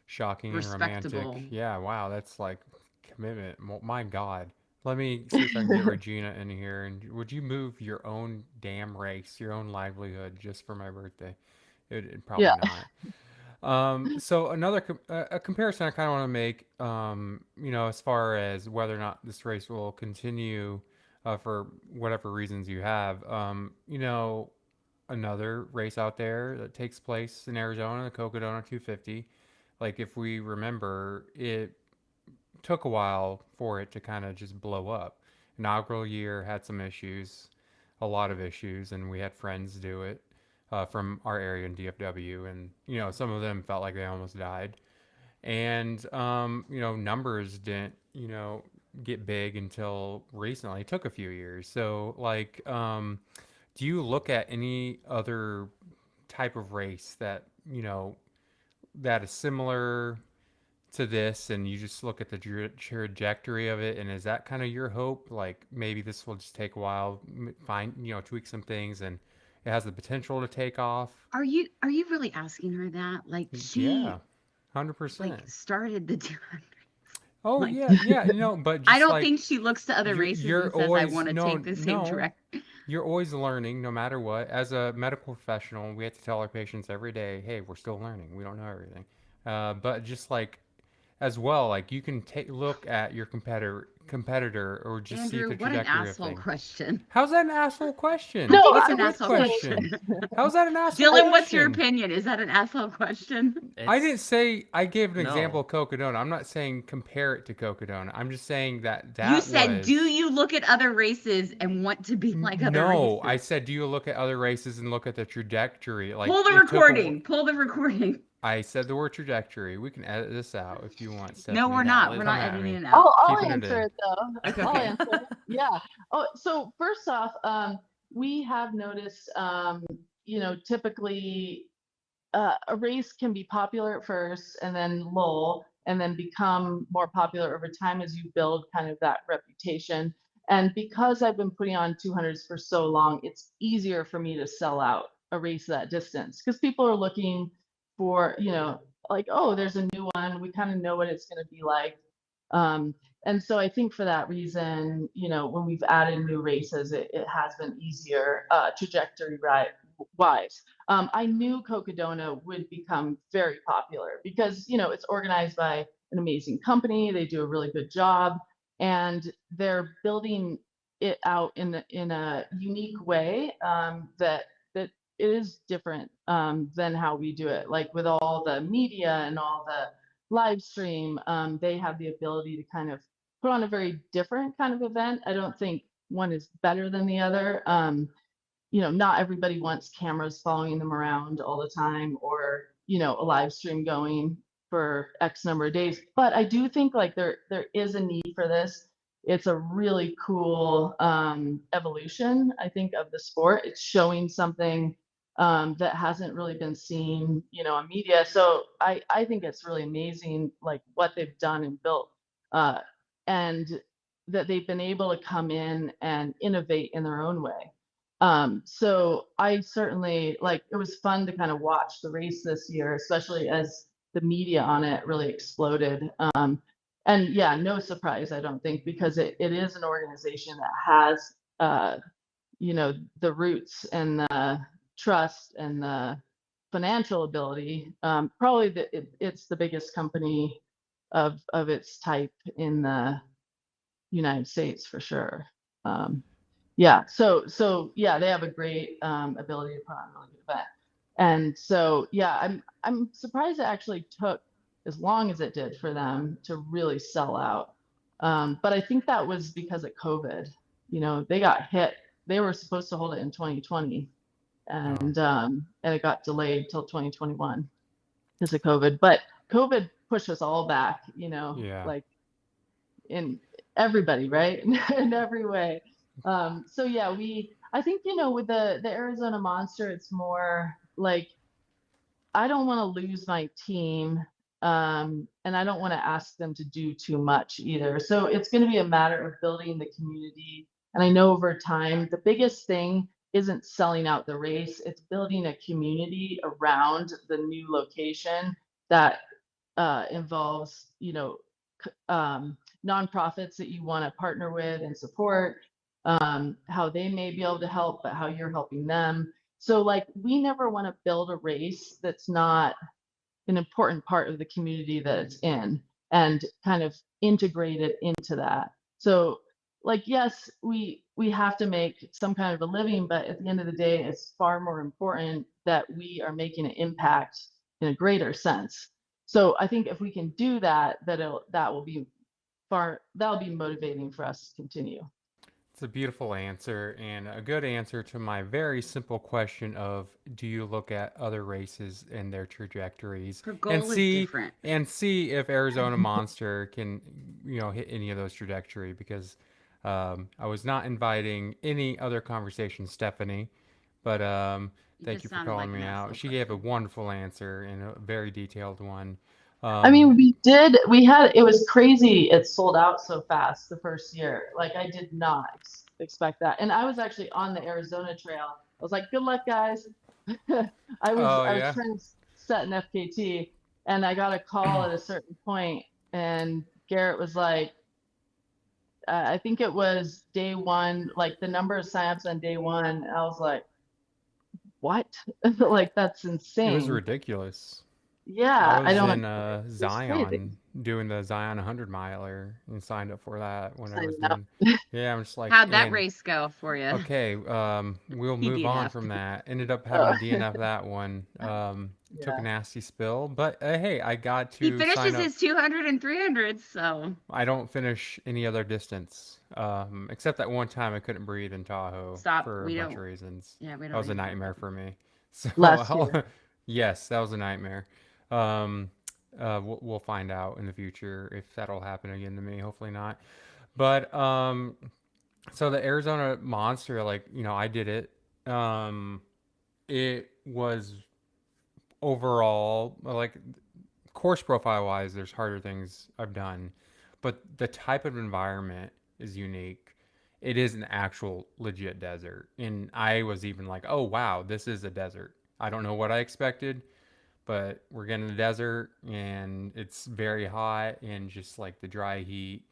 shocking and romantic. Respectable. Yeah, wow, that's like commitment. My God. Let me see if I can get Regina in here. And would you move your own damn race, your own livelihood, just for my birthday? It'd probably not. So another a comparison I kind of want to make, you know, as far as whether or not this race will continue for whatever reasons you have, you know, another race out there that takes place in Arizona, the Cocodona 250. Like if we remember, it took a while for it to kind of just blow up. Inaugural year had some issues, a lot of issues, and we had friends do it from our area in DFW, and you know some of them felt like they almost died, and you know numbers didn't get big until recently. It took a few years. So like, do you look at any other type of race that that is similar to this, and you just look at the trajectory of it, and is that kind of your hope, like maybe this will just take a while, tweak some things, and it has the potential to take off? Are you really asking her that? Like Yeah, 100%. like started the 200. Oh like, yeah, but just I don't like, think she looks to other races and says I want to take the same direction. You're always learning, no matter what. As a medical professional, we have to tell our patients every day, hey, we're still learning. We don't know everything. But just like, as well, like you can look at your competitor or just Andrew, see the what an trajectory asshole of things. question. How's that an asshole question? No, That's a an good asshole question. How's that an asshole Dylan, question? what's your opinion? Is that an asshole question? I didn't say, I gave an example No. of Cocodona. I'm not saying compare it to Cocodona. I'm just saying that You said, was... do you look at other races and want to be like other races? No, I said, do you look at other races and look at the trajectory? Like, pull the recording. Pull the recording. I said the word trajectory. We can edit this out if you want, Stephanie. No, we're not. We're Come not at editing me. it out. I'll answer it though. Okay. I'll answer it. Yeah. Oh, so first off, we have noticed, typically a race can be popular at first and then lull and then become more popular over time as you build kind of that reputation. And because I've been putting on 200s for so long, it's easier for me to sell out a race that distance because people are looking for, like, oh, there's a new one. We kind of know what it's going to be like. And so I think for that reason, when we've added new races, it has been easier trajectory wise. I knew Cocodona would become very popular because, it's organized by an amazing company. They do a really good job and they're building it out in a unique way that it is different than how we do it. Like with all the media and all the live stream, they have the ability to kind of put on a very different kind of event. I don't think one is better than the other. Not everybody wants cameras following them around all the time or, a live stream going for X number of days. But I do think like there is a need for this. It's a really cool evolution, I think, of the sport. It's showing something that hasn't really been seen, on media. So I think it's really amazing, like what they've done and built, and that they've been able to come in and innovate in their own way. So I certainly it was fun to kind of watch the race this year, especially as the media on it really exploded. And yeah, no surprise, I don't think, because it is an organization that has, the roots and the trust and the financial ability. Probably it's the biggest company of its type in the United States for sure. Yeah, so yeah, they have a great ability to put on a really good event. And so yeah, I'm surprised it actually took as long as it did for them to really sell out. But I think that was because of COVID. They got hit. They were supposed to hold it in 2020, and it got delayed till 2021 because of COVID. But COVID pushed us all back, Yeah. like in everybody, right? In every way. So yeah, I think, with the Arizona Monster, it's more like I don't want to lose my team. And I don't want to ask them to do too much either. So it's going to be a matter of building the community. And I know over time, the biggest thing isn't selling out the race, it's building a community around the new location that involves, nonprofits that you want to partner with and support, how they may be able to help, but how you're helping them. So we never want to build a race that's not an important part of the community that it's in, and kind of integrate it into that. So yes, we have to make some kind of a living, but at the end of the day, it's far more important that we are making an impact in a greater sense. So I think if we can do that, that'll be motivating for us to continue. It's a beautiful answer and a good answer to my very simple question of do you look at other races and their trajectories Her goal is different. and see if Arizona Monster can, hit any of those trajectory, because I was not inviting any other conversation, Stephanie, but thank you for calling me out. She gave a wonderful answer and a very detailed one. I mean, it was crazy. It sold out so fast the first year. I did not expect that. And I was actually on the Arizona Trail. I was like, good luck, guys. I was trying to set an FKT, and I got a call at a certain point, and Garrett was like, I think it was day one, the number of signups on day one. And I was like, what? That's insane. It was ridiculous. Yeah, I was in Zion doing the Zion 100 miler and signed up for that when I was doing. Yeah, I'm just like, how'd that race go for you? Okay, we'll move on from that. Ended up having to DNF that one. Took a nasty spill, but hey, I got to. He finishes his 200 and 300s, so. I don't finish any other distance, except that one time I couldn't breathe in Tahoe for a bunch of reasons. Yeah, we don't. That was a nightmare for me. So last year. Yes, that was a nightmare. We'll find out in the future if that'll happen again to me. Hopefully not. But so the Arizona Monster, I did it. It was overall course profile wise, there's harder things I've done, but the type of environment is unique. It is an actual legit desert, and I was even like, oh wow, this is a desert. I don't know what I expected, but we're getting the desert and it's very hot and just the dry heat.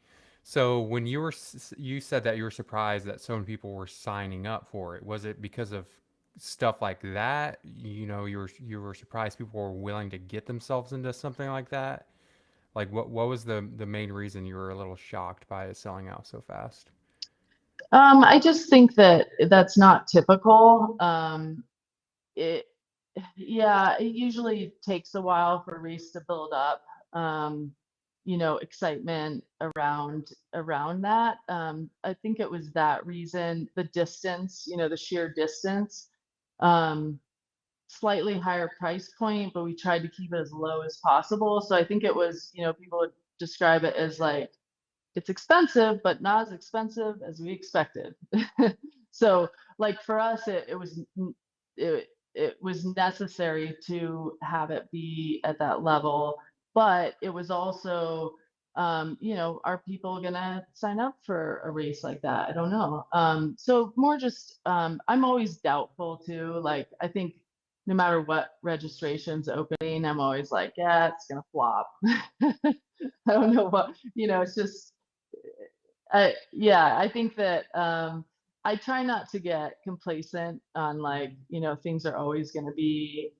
So when you said that you were surprised that so many people were signing up for it, was it because of stuff like that? You were surprised people were willing to get themselves into something like that? What was the main reason you were a little shocked by it selling out so fast? I just think that's not typical. It usually takes a while for a race to build up, excitement around that. I think it was that reason, the distance, the sheer distance, slightly higher price point, but we tried to keep it as low as possible. So I think it was, people would describe it as it's expensive, but not as expensive as we expected. So for us, it it was necessary to have it be at that level, but it was also, are people gonna sign up for a race like that? I don't know. So more just, I'm always doubtful too. Like, I think no matter what registration's opening, I'm always like, yeah, it's gonna flop. I don't know what, it's just, I think that I try not to get complacent on like, things are always going to be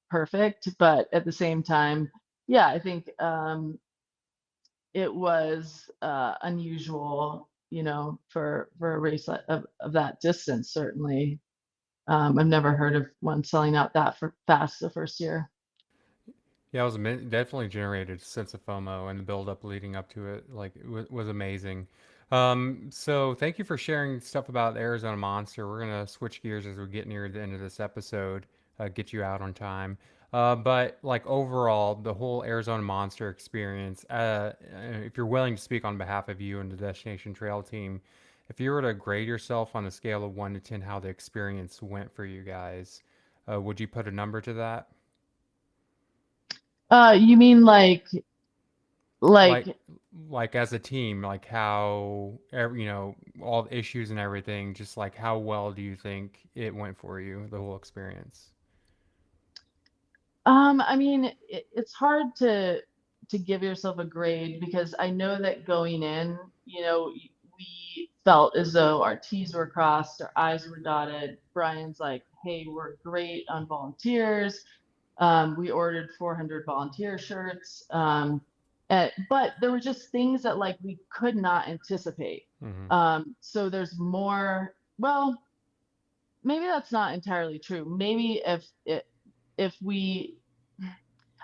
perfect, but at the same time, yeah, I think it was unusual, for a race of that distance, certainly. I've never heard of one selling out that fast the first year. Yeah, it was definitely generated a sense of FOMO, and the build up leading up to it, like, was amazing. So thank you for sharing stuff about the Arizona Monster. We're gonna switch gears as we get near the end of this episode, get you out on time. But like overall, the whole Arizona Monster experience, if you're willing to speak on behalf of you and the Destination Trail team, if you were to grade yourself on a scale of 1 to 10, how the experience went for you guys, would you put a number to that? You mean like like like as a team, like how all the issues and everything, just like how well do you think it went for you, the whole experience? I mean, it's hard to give yourself a grade because I know that going in, we felt as though our T's were crossed, our I's were dotted. Brian's like, "Hey, we're great on volunteers." We ordered 400 volunteer shirts, but there were just things that like we could not anticipate. Mm-hmm. So there's more. Well, maybe that's not entirely true. Maybe if we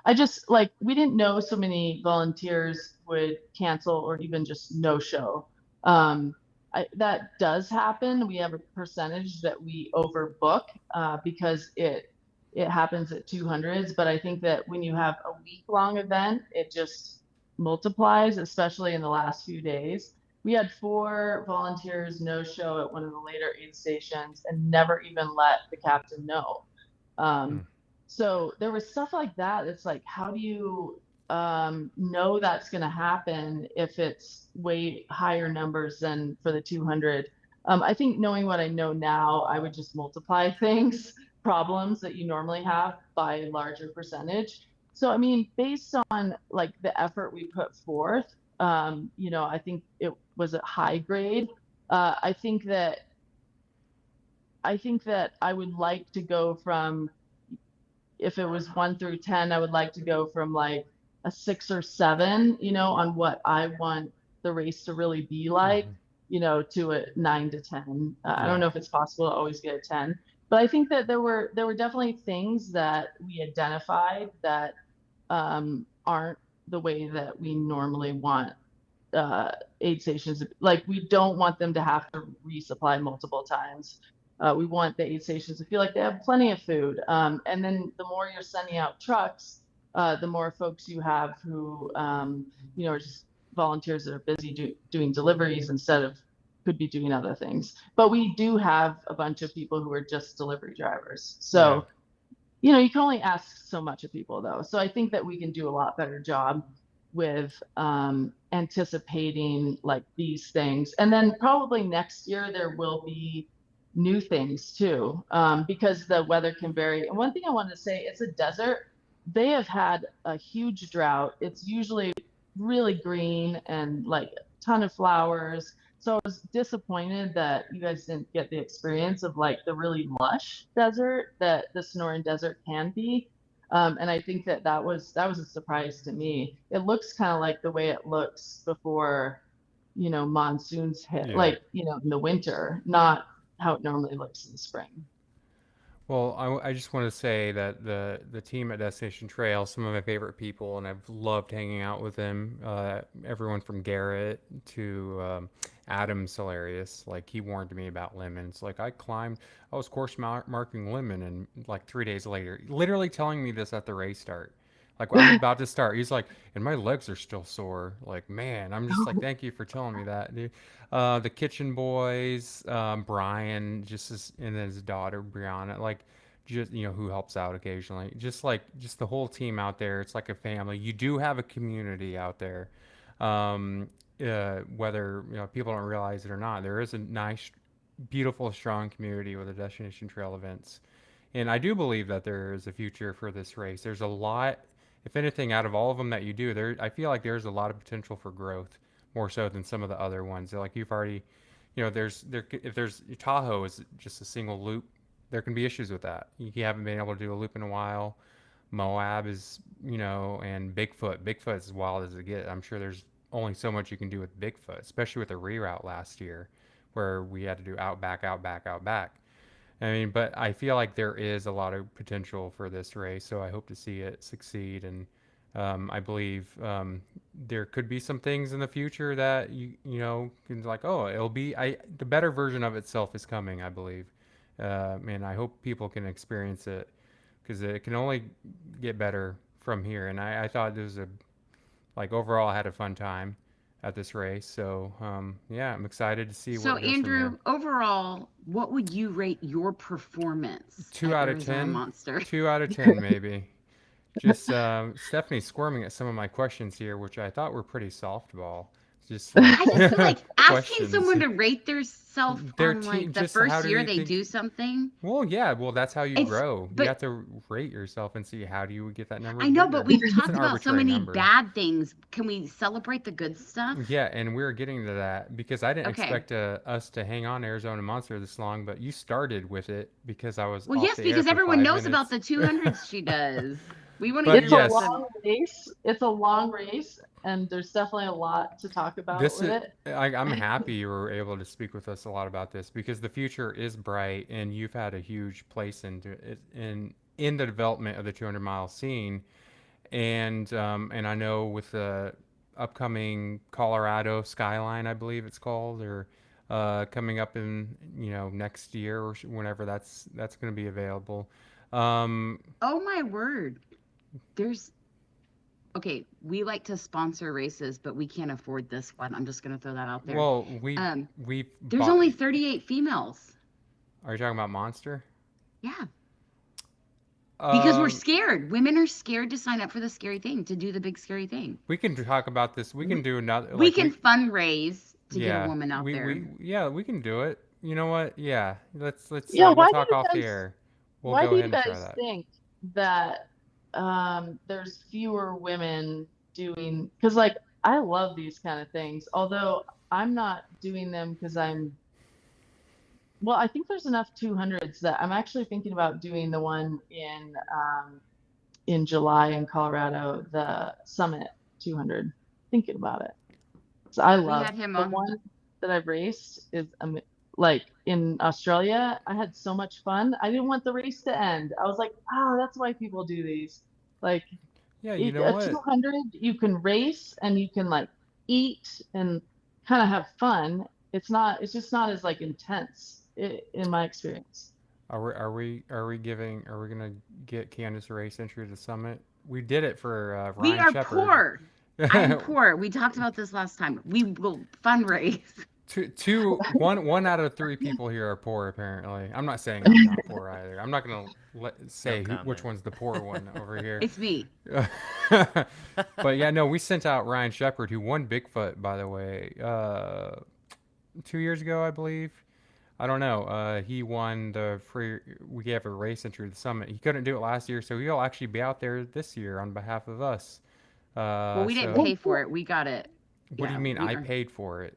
I just like we didn't know so many volunteers would cancel or even just no show. That does happen. We have a percentage that we overbook because it happens at 200s. But I think that when you have a week-long event, it just multiplies, especially in the last few days. We had 4 volunteers no show at one of the later aid stations and never even let the captain know. Um, so there was stuff like that. It's like, how do you know that's going to happen if it's way higher numbers than for the 200? I think knowing what I know now, I would just multiply things, problems that you normally have by a larger percentage. So, I mean, based on like the effort we put forth, I think it was a high grade. I think that I would like to go from, if it was 1 through 10, I would like to go from like a 6 or 7, on what I want the race to really be like, to a 9 to 10. I don't know if it's possible to always get a 10, but I think that there were definitely things that we identified that aren't the way that we normally want aid stations. Like, we don't want them to have to resupply multiple times. We want the aid stations to feel like they have plenty of food. And then the more you're sending out trucks, the more folks you have who, are just volunteers that are busy doing deliveries instead of could be doing other things. But we do have a bunch of people who are just delivery drivers. So, you can only ask so much of people though. So I think that we can do a lot better job with anticipating like these things. And then probably next year there will be new things too, because the weather can vary. And one thing I wanted to say, it's a desert. They have had a huge drought. It's usually really green and like a ton of flowers. So I was disappointed that you guys didn't get the experience of like the really lush desert that the Sonoran Desert can be. And I think that was a surprise to me. It looks kind of like the way it looks before, monsoons hit, like, in the winter, not how it normally looks in the spring. Well, I just want to say that the team at Destination Trail, some of my favorite people, and I've loved hanging out with them. Everyone from Garrett to Adam's hilarious. Like, he warned me about lemons. Like, I was course marking lemon, and like 3 days later, literally telling me this at the race start. Like, I'm about to start. He's like, and my legs are still sore. Like, man, I'm just like, thank you for telling me that, dude. The Kitchen Boys, Brian, and his daughter Brianna, like, just who helps out occasionally. Just the whole team out there. It's like a family. You do have a community out there. Um, Whether people don't realize it or not, there is a nice, beautiful, strong community with the Destination Trail events. And I do believe that there is a future for this race. There's a lot, if anything, out of all of them that you do, I feel like there's a lot of potential for growth, more so than some of the other ones. Like you've already, if there's Tahoe is just a single loop, there can be issues with that. You haven't been able to do a loop in a while. Moab is, and Bigfoot. Bigfoot is as wild as it gets. I'm sure there's only so much you can do with Bigfoot, especially with the reroute last year, where we had to do outback, outback, outback. I mean, but I feel like there is a lot of potential for this race, so I hope to see it succeed. And I believe there could be some things in the future that can it'll be the better version of itself is coming. I believe, and I hope people can experience it because it can only get better from here. And I thought it was overall I had a fun time at this race. So yeah, I'm excited to see So what goes from Andrew, there. overall, what would you rate your performance? 2 out of Arizona 10. Monster? 2 out of 10 maybe. Just Stephanie squirming at some of my questions here, which I thought were pretty softball. Just I just feel like asking questions. someone to rate their self Their on like team- the just how first do year you they think- do something. Well, yeah, that's how you It's- grow. but- You have to rate yourself and see how do you get that number. I know, bigger. but we've It's talked an about so arbitrary many number. bad things. Can we celebrate the good stuff? Yeah, and we're getting to that because I didn't Okay. expect us to hang on Arizona Monster this long, but you started with it because I was Well, off yes, the air because for everyone 5 knows about minutes. the 200s she does. We want to But hear It's yes. a about long race. It's a long race, and there's definitely a lot to talk about This with is, it. I'm happy you were able to speak with us a lot about this because the future is bright and you've had a huge place into it in the development of the 200-mile scene. And I know with the upcoming Colorado Skyline, I believe it's called, or coming up in next year or whenever that's going to be available. Oh my word. Okay, we like to sponsor races, but we can't afford this one. I'm just going to throw that out there. Well, There's only 38 females. Are you talking about Monster? Yeah. Because we're Um, scared. Women are scared to sign up for the scary thing, to do the big scary thing. We can talk about this. We can do another. We can fundraise to get yeah, a woman out there. we can do it. You know what? Yeah, let's Yeah, we'll why do talk you off the guys- air. We'll Why go do ahead you and try guys that. think that there's fewer women doing? Because I love these kind of things, although I'm not doing them because well, I think there's enough 200s that I'm actually thinking about doing the one in July in Colorado, the Summit 200. Thinking about it. So I love had him the on. one that I've raced is like in Australia. I had so much fun. I didn't want the race to end. I was like, oh, that's why people do these. Like Yeah, you know a what? 200, you can race and you can eat and kind of have fun. It's just not as intense in my experience. Are we gonna get Candice a race entry to the Summit? We did it for We Ryan are Shepherd. poor. I'm poor. We talked about this last time. We will fundraise. One out of 3 people here are poor apparently. I'm not saying I'm not poor either. I'm not gonna say which comment. one's the poor one over here. It's me. But yeah, no, we sent out Ryan Shepherd, who won Bigfoot, by the way, 2 years ago, I believe. I don't know. He won the free. We gave a race entry to the Summit. He couldn't do it last year, so he'll actually be out there this year on behalf of us. Well, we didn't so- pay for it. We got it. What do Yeah, you mean? we I are- paid for it.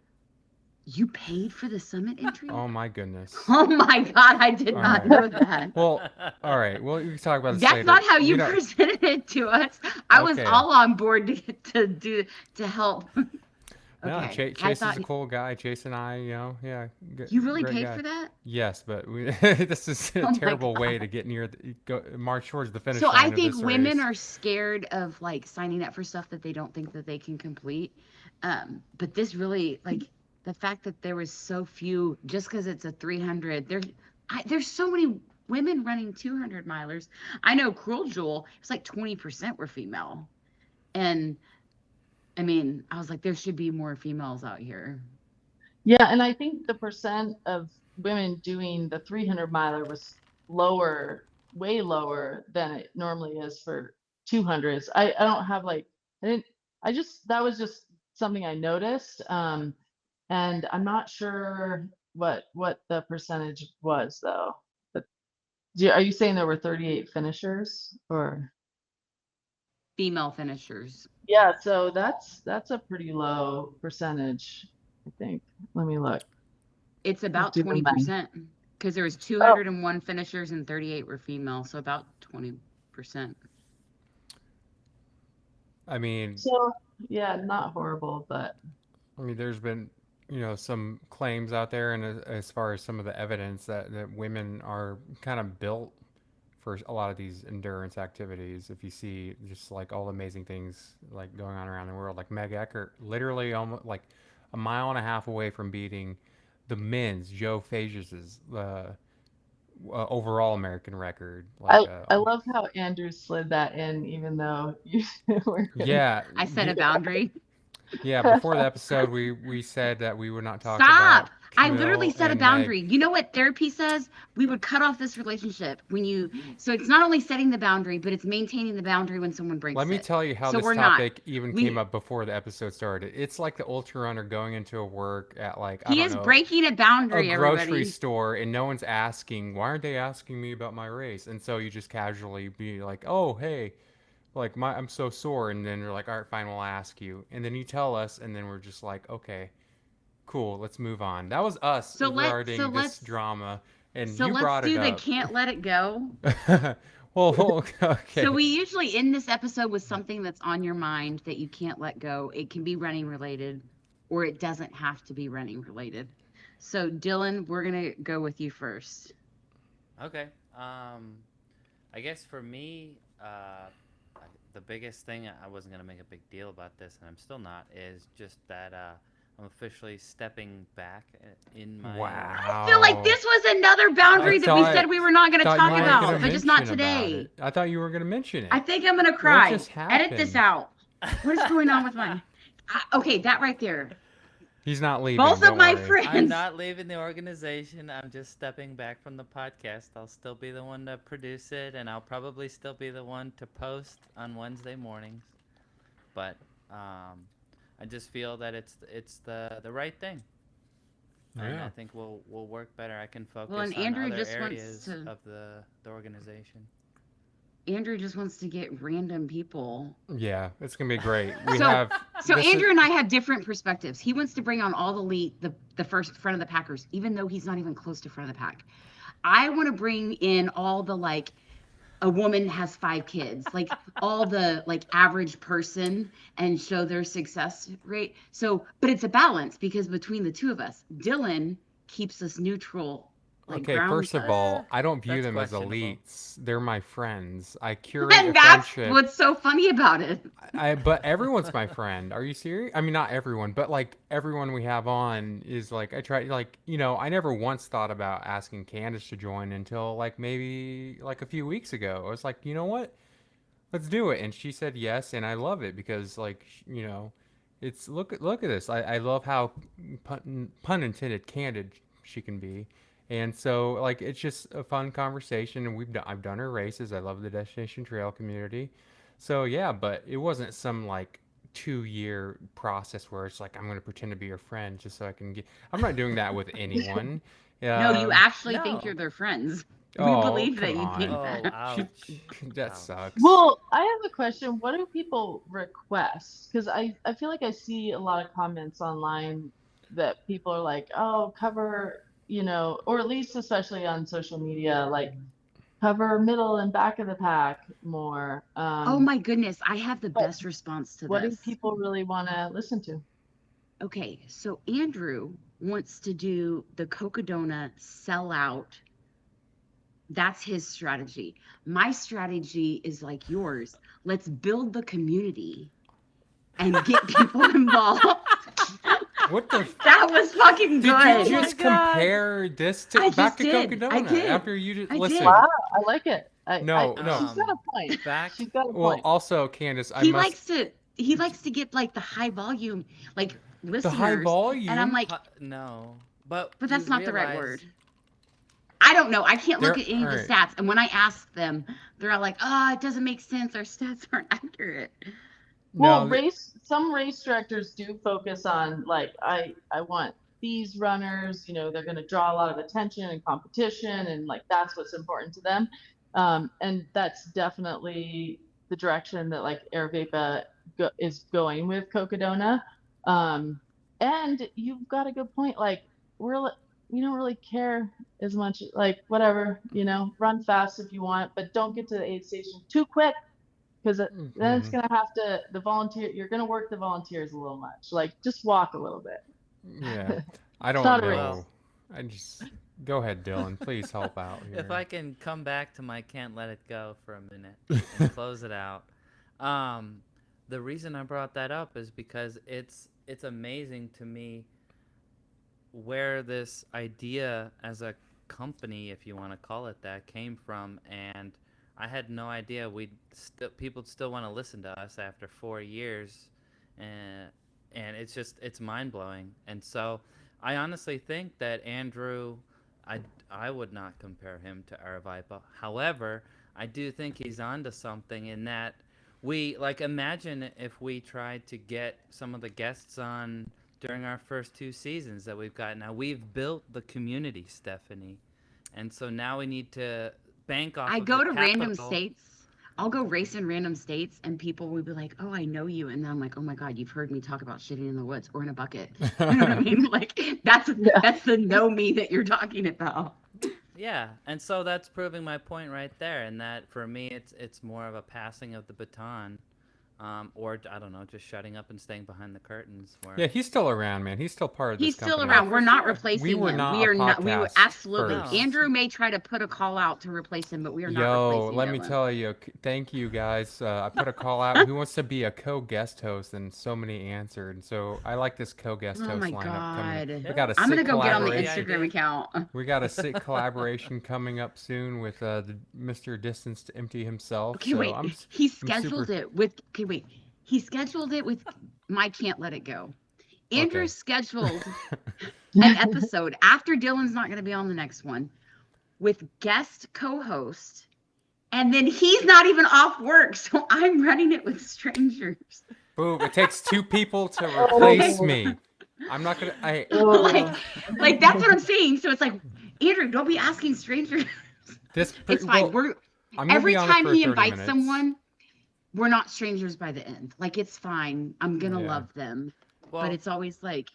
You paid for the Summit entry? Oh my goodness. Oh my God, I did All not right. know that. Well, all right. Well, we can talk about this That's later. not how you know- presented it to us. I was Okay. all on board to help. No, Okay. I Chase is thought a cool guy. Chase and I, yeah. you really great paid guy. for that? Yes, but this is a Oh my terrible way God. to get near march towards the finish So line I of think this women race. are scared of signing up for stuff that they don't think that they can complete. But this really the fact that there was so few, just because it's a 300, there's so many women running 200 milers. I know Cruel Jewel, it's 20% were female. And I mean, I was like, there should be more females out here. Yeah, and I think the percent of women doing the 300 miler was lower way lower than it normally is for 200s. I don't have like, that was just something I noticed. And I'm not sure what the percentage was though. But are you saying there were 38 finishers or? Female finishers. Yeah, so that's a pretty low percentage, I think. Let me look. It's about Do the math. 20% because there was 201 finishers and 38 were female, so about 20%. I mean, So yeah, not horrible, but I mean, there's been, some claims out there, and as far as some of the evidence that women are kind of built for a lot of these endurance activities. If you see just like all the amazing things like going on around the world, like Meg Eckert, literally almost like a mile and a half away from beating the men's Joe Fages' overall American record. Like, I love how Andrew slid that in, even though you were. Yeah, I set a boundary. Yeah, before the episode, we said that we would not talk Stop! about I literally set a and boundary. Meg. You know what therapy says? We would cut off this relationship so it's not only setting the boundary, but it's maintaining the boundary when someone breaks it. Let me tell you how So this we're topic even came up before the episode started. It's like the ultra runner going into a work at like, I He don't is know, breaking a boundary, a grocery everybody. store, and no one's asking, why aren't they asking me about my race? And so you just casually be like, oh, hey, like I'm so sore, and then you're like, all right, fine, we'll ask you, and then you tell us, and then we're just like, okay, cool, let's move on. That was us regarding this drama, and you brought it up. So let's do the can't let it go. Well, okay. So we usually end this episode with something that's on your mind that you can't let go. It can be running related, or it doesn't have to be running related. So Dylan, we're gonna go with you first. Okay. I guess for me, the biggest thing, I wasn't gonna make a big deal about this, and I'm still not, is just that I'm officially stepping back in my. Wow. I feel like this was another boundary that we said we were not going to talk about, but just not today. I thought you were going to mention it. I think I'm going to cry. What just Edit this out. What is going on with mine? Okay, that right there. He's not leaving. Both of my friends. I'm not leaving the organization. I'm just stepping back from the podcast. I'll still be the one to produce it, and I'll probably still be the one to post on Wednesday mornings. But I just feel that it's the right thing. And I think we'll work better. I can focus on Andrew other just areas of the organization. Andrew just wants to get random people. Yeah, it's gonna be great. So Andrew and I have different perspectives. He wants to bring on all the elite, the first front of the packers, even though he's not even close to front of the pack. I want to bring in all the like a woman has 5 kids, like all the like average person, and show their success rate. So, but it's a balance because between the two of us, Dylan keeps us neutral. Like okay, first of all, I don't view them as elites. They're my friends. I curate a friendship. That's what's so funny about it. But everyone's my friend. Are you serious? I mean, not everyone, but like everyone we have on is like, I try, like, I never once thought about asking Candice to join until like maybe like a few weeks ago. I was like, you know what? Let's do it. And she said yes, and I love it because like, it's look at this. I love how pun intended candid she can be. And so, like, it's just a fun conversation, and I've done her races. I love the Destination Trail community. So, yeah, but it wasn't some, like, 2-year process where it's like, I'm going to pretend to be your friend just so I can get... I'm not doing that with anyone. No, you actually think you're their friends. We believe that you think that. That sucks. Well, I have a question. What do people request? Because I feel like I see a lot of comments online that people are like, oh, cover... or at least especially on social media, like cover middle and back of the pack more. Oh my goodness, I have the best response to what this. What do people really want to listen to? Okay, so Andrew wants to do the Cocodona sellout. That's his strategy. My strategy is like yours. Let's build the community and get people involved. What the? That was fucking good. Did you just compare this to Cocodona? I did. After you just listen. Wow, I like it. No. She's got a point. She's got a point. Well, also, Candice, he likes to get like the high volume, like listeners. The high volume. And I'm like, no, but that's not the right word. I don't know. I can't look There- at any of the alright. stats. And when I ask them, they're all like, "Oh, it doesn't make sense. Our stats aren't accurate." Well, No, some race directors do focus on like I want these runners, they're going to draw a lot of attention and competition, and like that's what's important to them. And that's definitely the direction that like Air Vapa is going with Cocodona. And you've got a good point. Like we don't really care as much. Like whatever, run fast if you want, but don't get to the aid station too quick, because then it's Mhm. gonna have to you're gonna work the volunteers a little much. Like just walk a little bit. Yeah. I It's don't not a Well, race. know. I just Go ahead, Dylan. Please help out if here. I can come back to my can't let it go for a minute and close it out. The reason I brought that up is because it's amazing to me where this idea as a company, if you want to call it that, came from. And I had no idea people still want to listen to us after 4 years, and it's mind blowing. And so I honestly think that Andrew, I would not compare him to Aravipa. However, I do think he's onto something in that imagine if we tried to get some of the guests on during our first 2 seasons that we've got now. We've built the community, Stephanie, and so now we need to bank off I of go the to random capital. states. I'll go race in random states, and people will be like, "Oh, I know you," and then I'm like, "Oh my God, you've heard me talk about shitting in the woods or in a bucket." You know what I mean? Like that's the know me that you're talking about. Yeah, and so that's proving my point right there. And that for me, it's more of a passing of the baton, or I don't know, just shutting up and staying behind the curtains. Where Yeah, he's still around, man. He's still part of this He's still company. around. for We're not sure. replacing We were him. not We a are not. We were podcast absolutely. first. No. Andrew may try to put a call out to replace him, but we are not Yo, replacing let me Dylan. tell you, thank you guys. I put a call out. Who wants to be a co-guest host? And so many answered. So I like this co-guest Oh host my lineup coming. God. We got a I'm gonna sick go get on the collaboration. Instagram account. We got a sick collaboration coming up soon with Mr. Distance to Empty himself. Okay, So wait. I'm He super- scheduled it with. Okay, wait. He scheduled it with my Can't Let It Go. Andrew Okay. scheduled an episode after Dylan's not going to be on the next one with guest co-host, and then he's not even off work, so I'm running it with strangers. Boom! It takes 2 people to replace me. I'm not gonna. like that's what I'm saying. So it's like, Andrew, don't be asking strangers. It's fine. I'm gonna Every be on it time for he 30 invites minutes. someone, we're not strangers by the end. Like it's fine. I'm gonna Yeah. love them. Well, But it's always like,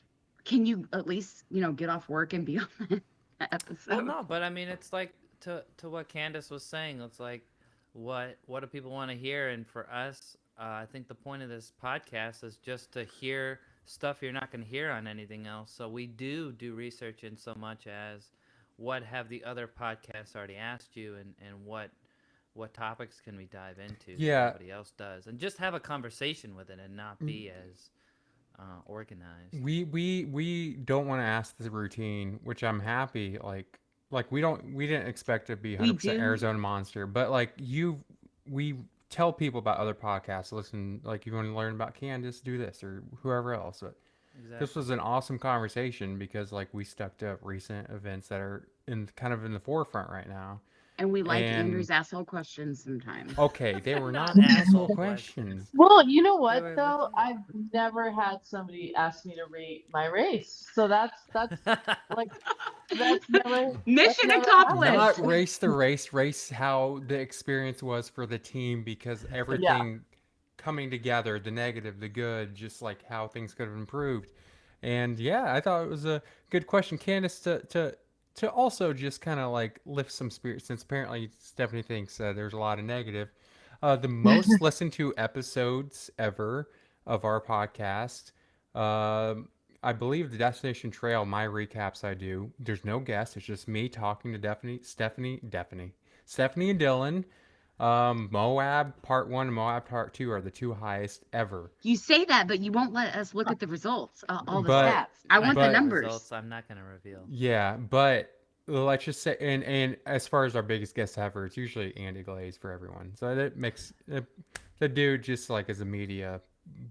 can you at least, get off work and be on the episode? well, no, but I mean, it's like to what Candice was saying. It's like, what do people want to hear? And for us, I think the point of this podcast is just to hear stuff you're not going to hear on anything else. So we do research in so much as what have the other podcasts already asked you, and what topics can we dive into Yeah. that nobody else does, and just have a conversation with it and not be as organized. We don't want to ask the routine, which I'm happy. Like we didn't expect to be 100% do. Arizona Monster, but like we tell people about other podcasts. Listen, like you want to learn about Candice, do this, or whoever else. But Exactly. this was an awesome conversation because like we stuck to recent events that are in the forefront right now. And we like And- Andrew's asshole questions sometimes. Okay, they were not Not asshole asshole questions. Well, you know They what were though? legit. I've never had somebody ask me to rate my race. So that's like that's never Mission never accomplished. Not race the race how the experience was for the team, because everything coming together, the negative, the good, just like how things could have improved. And yeah, I thought it was a good question, Candice, to also just kind of like lift some spirits, since apparently Stephanie thinks there's a lot of negative. The most listened to episodes ever of our podcast, I believe the Destination Trail, my recaps I do, there's no guest. It's just me talking to Stephanie and Dylan. Moab Part 1 and Moab Part 2 are the 2 highest ever. You say that, but you won't let us look at the results, all the But- stats. I want the but- numbers. Results I'm not going to reveal. Yeah, but let's just say, and as far as our biggest guest ever, it's usually Andy Glaze for everyone. So that makes the dude just like is a media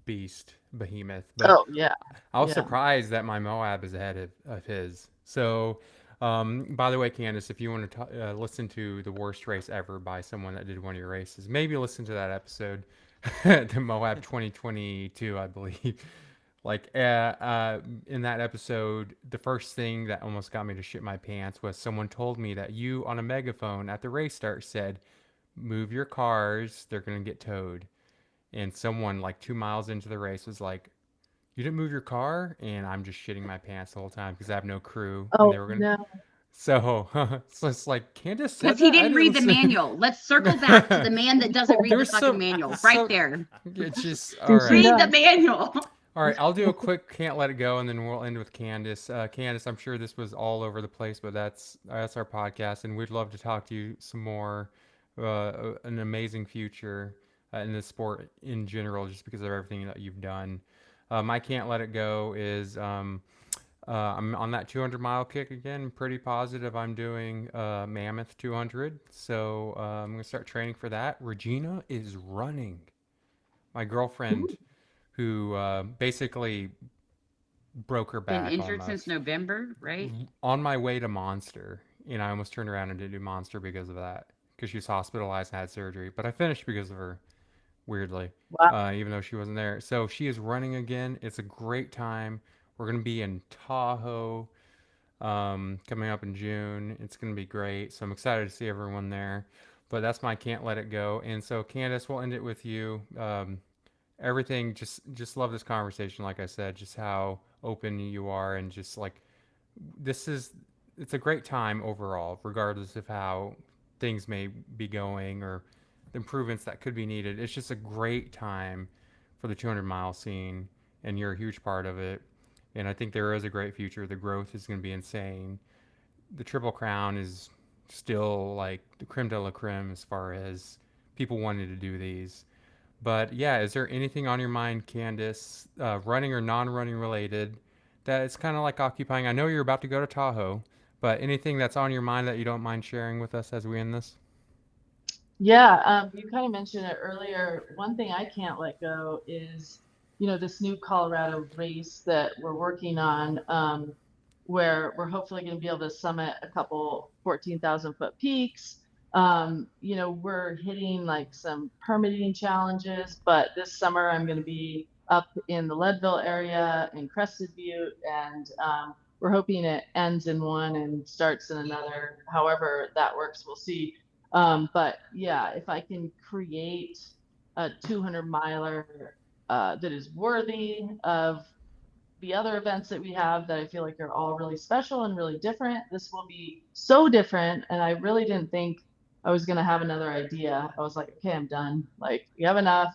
beast, behemoth. But Oh yeah. I was Yeah. surprised that my Moab is ahead of his. So By the way, Candice, if you want to listen to the worst race ever by someone that did one of your races, maybe listen to that episode, the Moab 2022, I believe. Like in that episode, the first thing that almost got me to shit my pants was someone told me that you on a megaphone at the race start said, "Move your cars, they're gonna get towed." And someone like 2 miles into the race was like, "You didn't move your car," and I'm just shitting my pants the whole time because I have no crew, and Oh they were gonna. no. So, so it's like Candace said Because he that. I didn't read the listen. manual. Let's circle back to the man that doesn't read the There's fucking so manual. so Right there. it's just all Too soon right. Read the done. manual. All right, I'll do a quick can't let it go, and then we'll end with Candice. Candice, I'm sure this was all over the place, but that's our podcast, and we'd love to talk to you some more. An amazing future in the sport in general, just because of everything that you've done. My can't let it go is I'm on that 200-mile kick again. Pretty positive I'm doing Mammoth 200, so I'm gonna start training for that. Regina is running. My girlfriend who basically broke her Been back injured since almost November, right? on my way to Monster. And I almost turned around and didn't do Monster because of that, because she was hospitalized and had surgery. But I finished because of her, weirdly, Wow. even though she wasn't there. So she is running again. It's a great time. We're going to be in Tahoe coming up in June. It's going to be great. So I'm excited to see everyone there. But that's my can't let it go. And so, Candice, we'll end it with you. Everything, just love this conversation, like I said, just how open you are, and just like it's a great time overall, regardless of how things may be going or the improvements that could be needed. It's just a great time for the 200-mile scene, and you're a huge part of it. And I think there is a great future. The growth is going to be insane. The Triple Crown is still like the creme de la creme as far as people wanting to do these. But yeah, is there anything on your mind, Candice, running or non-running related, that it's kind of like occupying? I know you're about to go to Tahoe, but anything that's on your mind that you don't mind sharing with us as we end this? Yeah, you kind of mentioned it earlier. One thing I can't let go is, this new Colorado race that we're working on, where we're hopefully going to be able to summit a couple 14,000-foot peaks. We're hitting like some permitting challenges, but this summer I'm going to be up in the Leadville area in Crested Butte, and we're hoping it ends in one and starts in another. However that works, we'll see. But yeah, if I can create a 200-miler that is worthy of the other events that we have that I feel like are all really special and really different, this will be so different. And I really didn't think I was going to have another idea. I was like, okay, I'm done. Like, we have enough.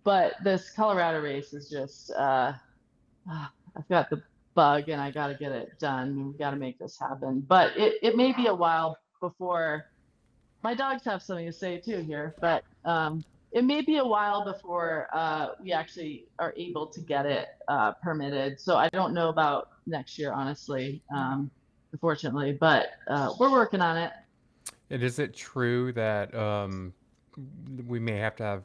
But this Colorado race is just, I've got the bug and I got to get it done. We've got to make this happen. But it may be a while before. My dogs have something to say too here, but it may be a while before we actually are able to get it permitted. So I don't know about next year, honestly, unfortunately, but we're working on it. And is it true that we may have to have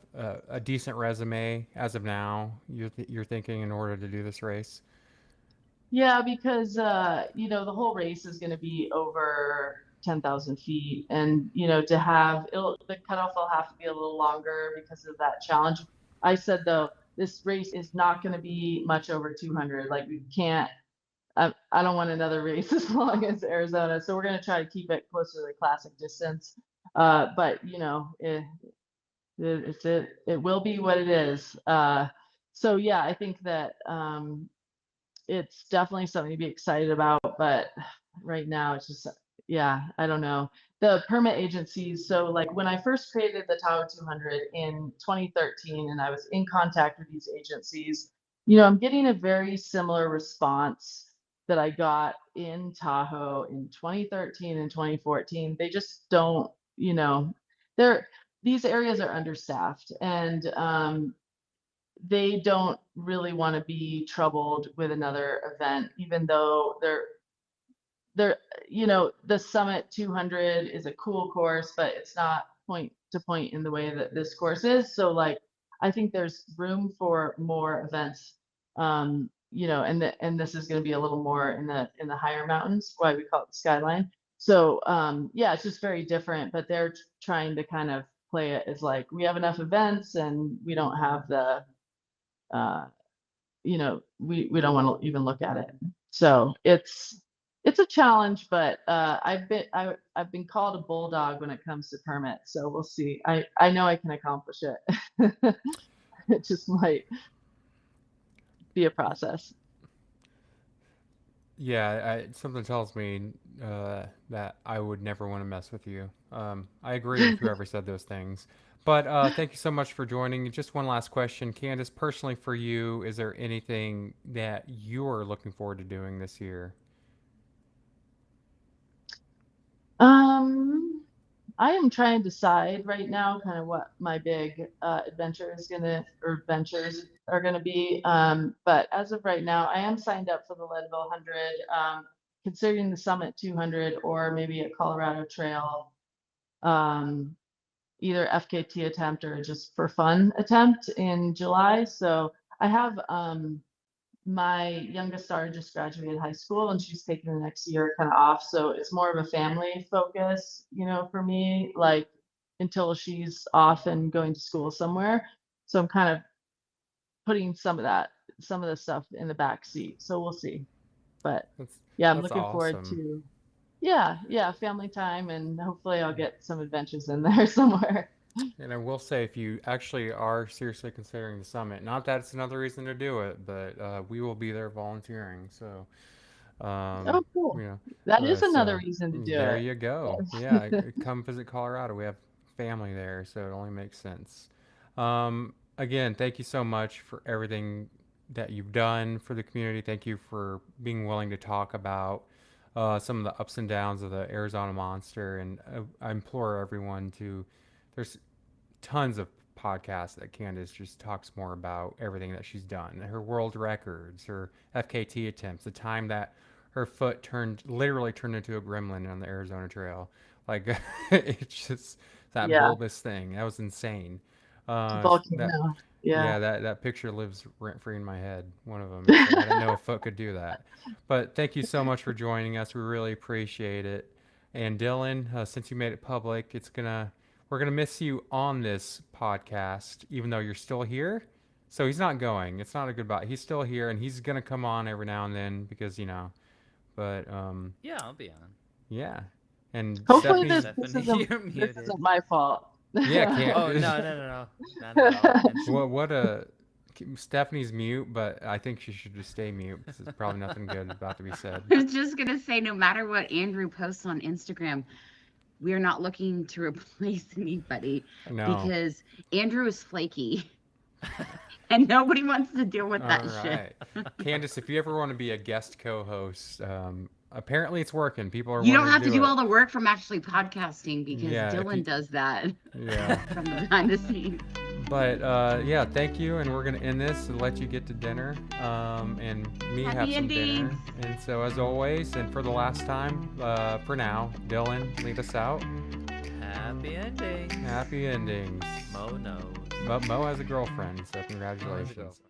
a decent resume as of now, you're thinking, in order to do this race? Yeah, because the whole race is going to be over 10,000 feet, and to have the cutoff will have to be a little longer because of that challenge. I said though, this race is not going to be much over 200. Like, we can't. I don't want another race as long as Arizona, so we're going to try to keep it closer to the classic distance. But it will be what it is. So yeah, I think that it's definitely something to be excited about, but right now it's just, yeah, I don't know. The permit agencies, so like when I first created the Tahoe 200 in 2013 and I was in contact with these agencies, I'm getting a very similar response that I got in Tahoe in 2013 and 2014. They just don't, these areas are understaffed, and they don't really want to be troubled with another event, even though they're the Summit 200 is a cool course, but it's not point to point in the way that this course is. So like, I think there's room for more events, and this is going to be a little more in the higher mountains, why we call it the skyline. So yeah, it's just very different, but they're trying to kind of play it as like, we have enough events and we don't have the, we don't want to even look at it. So it's a challenge, but I've been called a bulldog when it comes to permits. So we'll see. I know I can accomplish it. It just might be a process. Yeah, something tells me that I would never want to mess with you. I agree with whoever said those things. But thank you so much for joining. Just one last question. Candice, personally for you, is there anything that you're looking forward to doing this year? I am trying to decide right now kind of what my big ventures are gonna be. But as of right now, I am signed up for the Leadville 100, considering the Summit 200 or maybe a Colorado Trail, either FKT attempt or just for fun attempt in July. So I have my youngest daughter just graduated high school and she's taking the next year kind of off. So it's more of a family focus, for me, like until she's off and going to school somewhere. So I'm kind of putting some of the stuff in the back seat. So we'll see. But yeah, I'm looking forward to, family time, and hopefully I'll get some adventures in there somewhere. And I will say, if you actually are seriously considering the summit, not that it's another reason to do it, but we will be there volunteering. So, oh, cool. That is another reason to do it. There you go. Yeah, come visit Colorado. We have family there, so it only makes sense. Again, thank you so much for everything that you've done for the community. Thank you for being willing to talk about some of the ups and downs of the Arizona Monster. And I implore everyone to, there's tons of podcasts that Candice just talks more about everything that she's done, her world records, her FKT attempts, the time that her foot literally turned into a gremlin on the Arizona Trail. Like, it's just that bulbous thing. That was insane. Volcano. That picture lives rent free in my head. One of them. So I didn't know a foot could do that. But thank you so much for joining us. We really appreciate it. And Dylan, since you made it public, we're gonna miss you on this podcast, even though you're still here. So he's not going. It's not a goodbye. He's still here, and he's gonna come on every now and then because But yeah, I'll be on. Yeah, and hopefully this isn't my fault. Yeah, oh no, not at all. What Stephanie's mute, but I think she should just stay mute because there's probably nothing good about to be said. I was just gonna say, no matter what Andrew posts on Instagram, we are not looking to replace anybody because Andrew is flaky. And nobody wants to deal with that shit. Candice, if you ever want to be a guest co-host, apparently it's working. People are. You don't have to do all the work from actually podcasting because Dylan does that. Yeah. From behind the scenes. But thank you, and we're gonna end this and let you get to dinner, and me have some dinner. And so, as always, and for the last time, for now, Dylan, lead us out. Happy endings. Happy endings. Mo knows. But Mo has a girlfriend, so congratulations.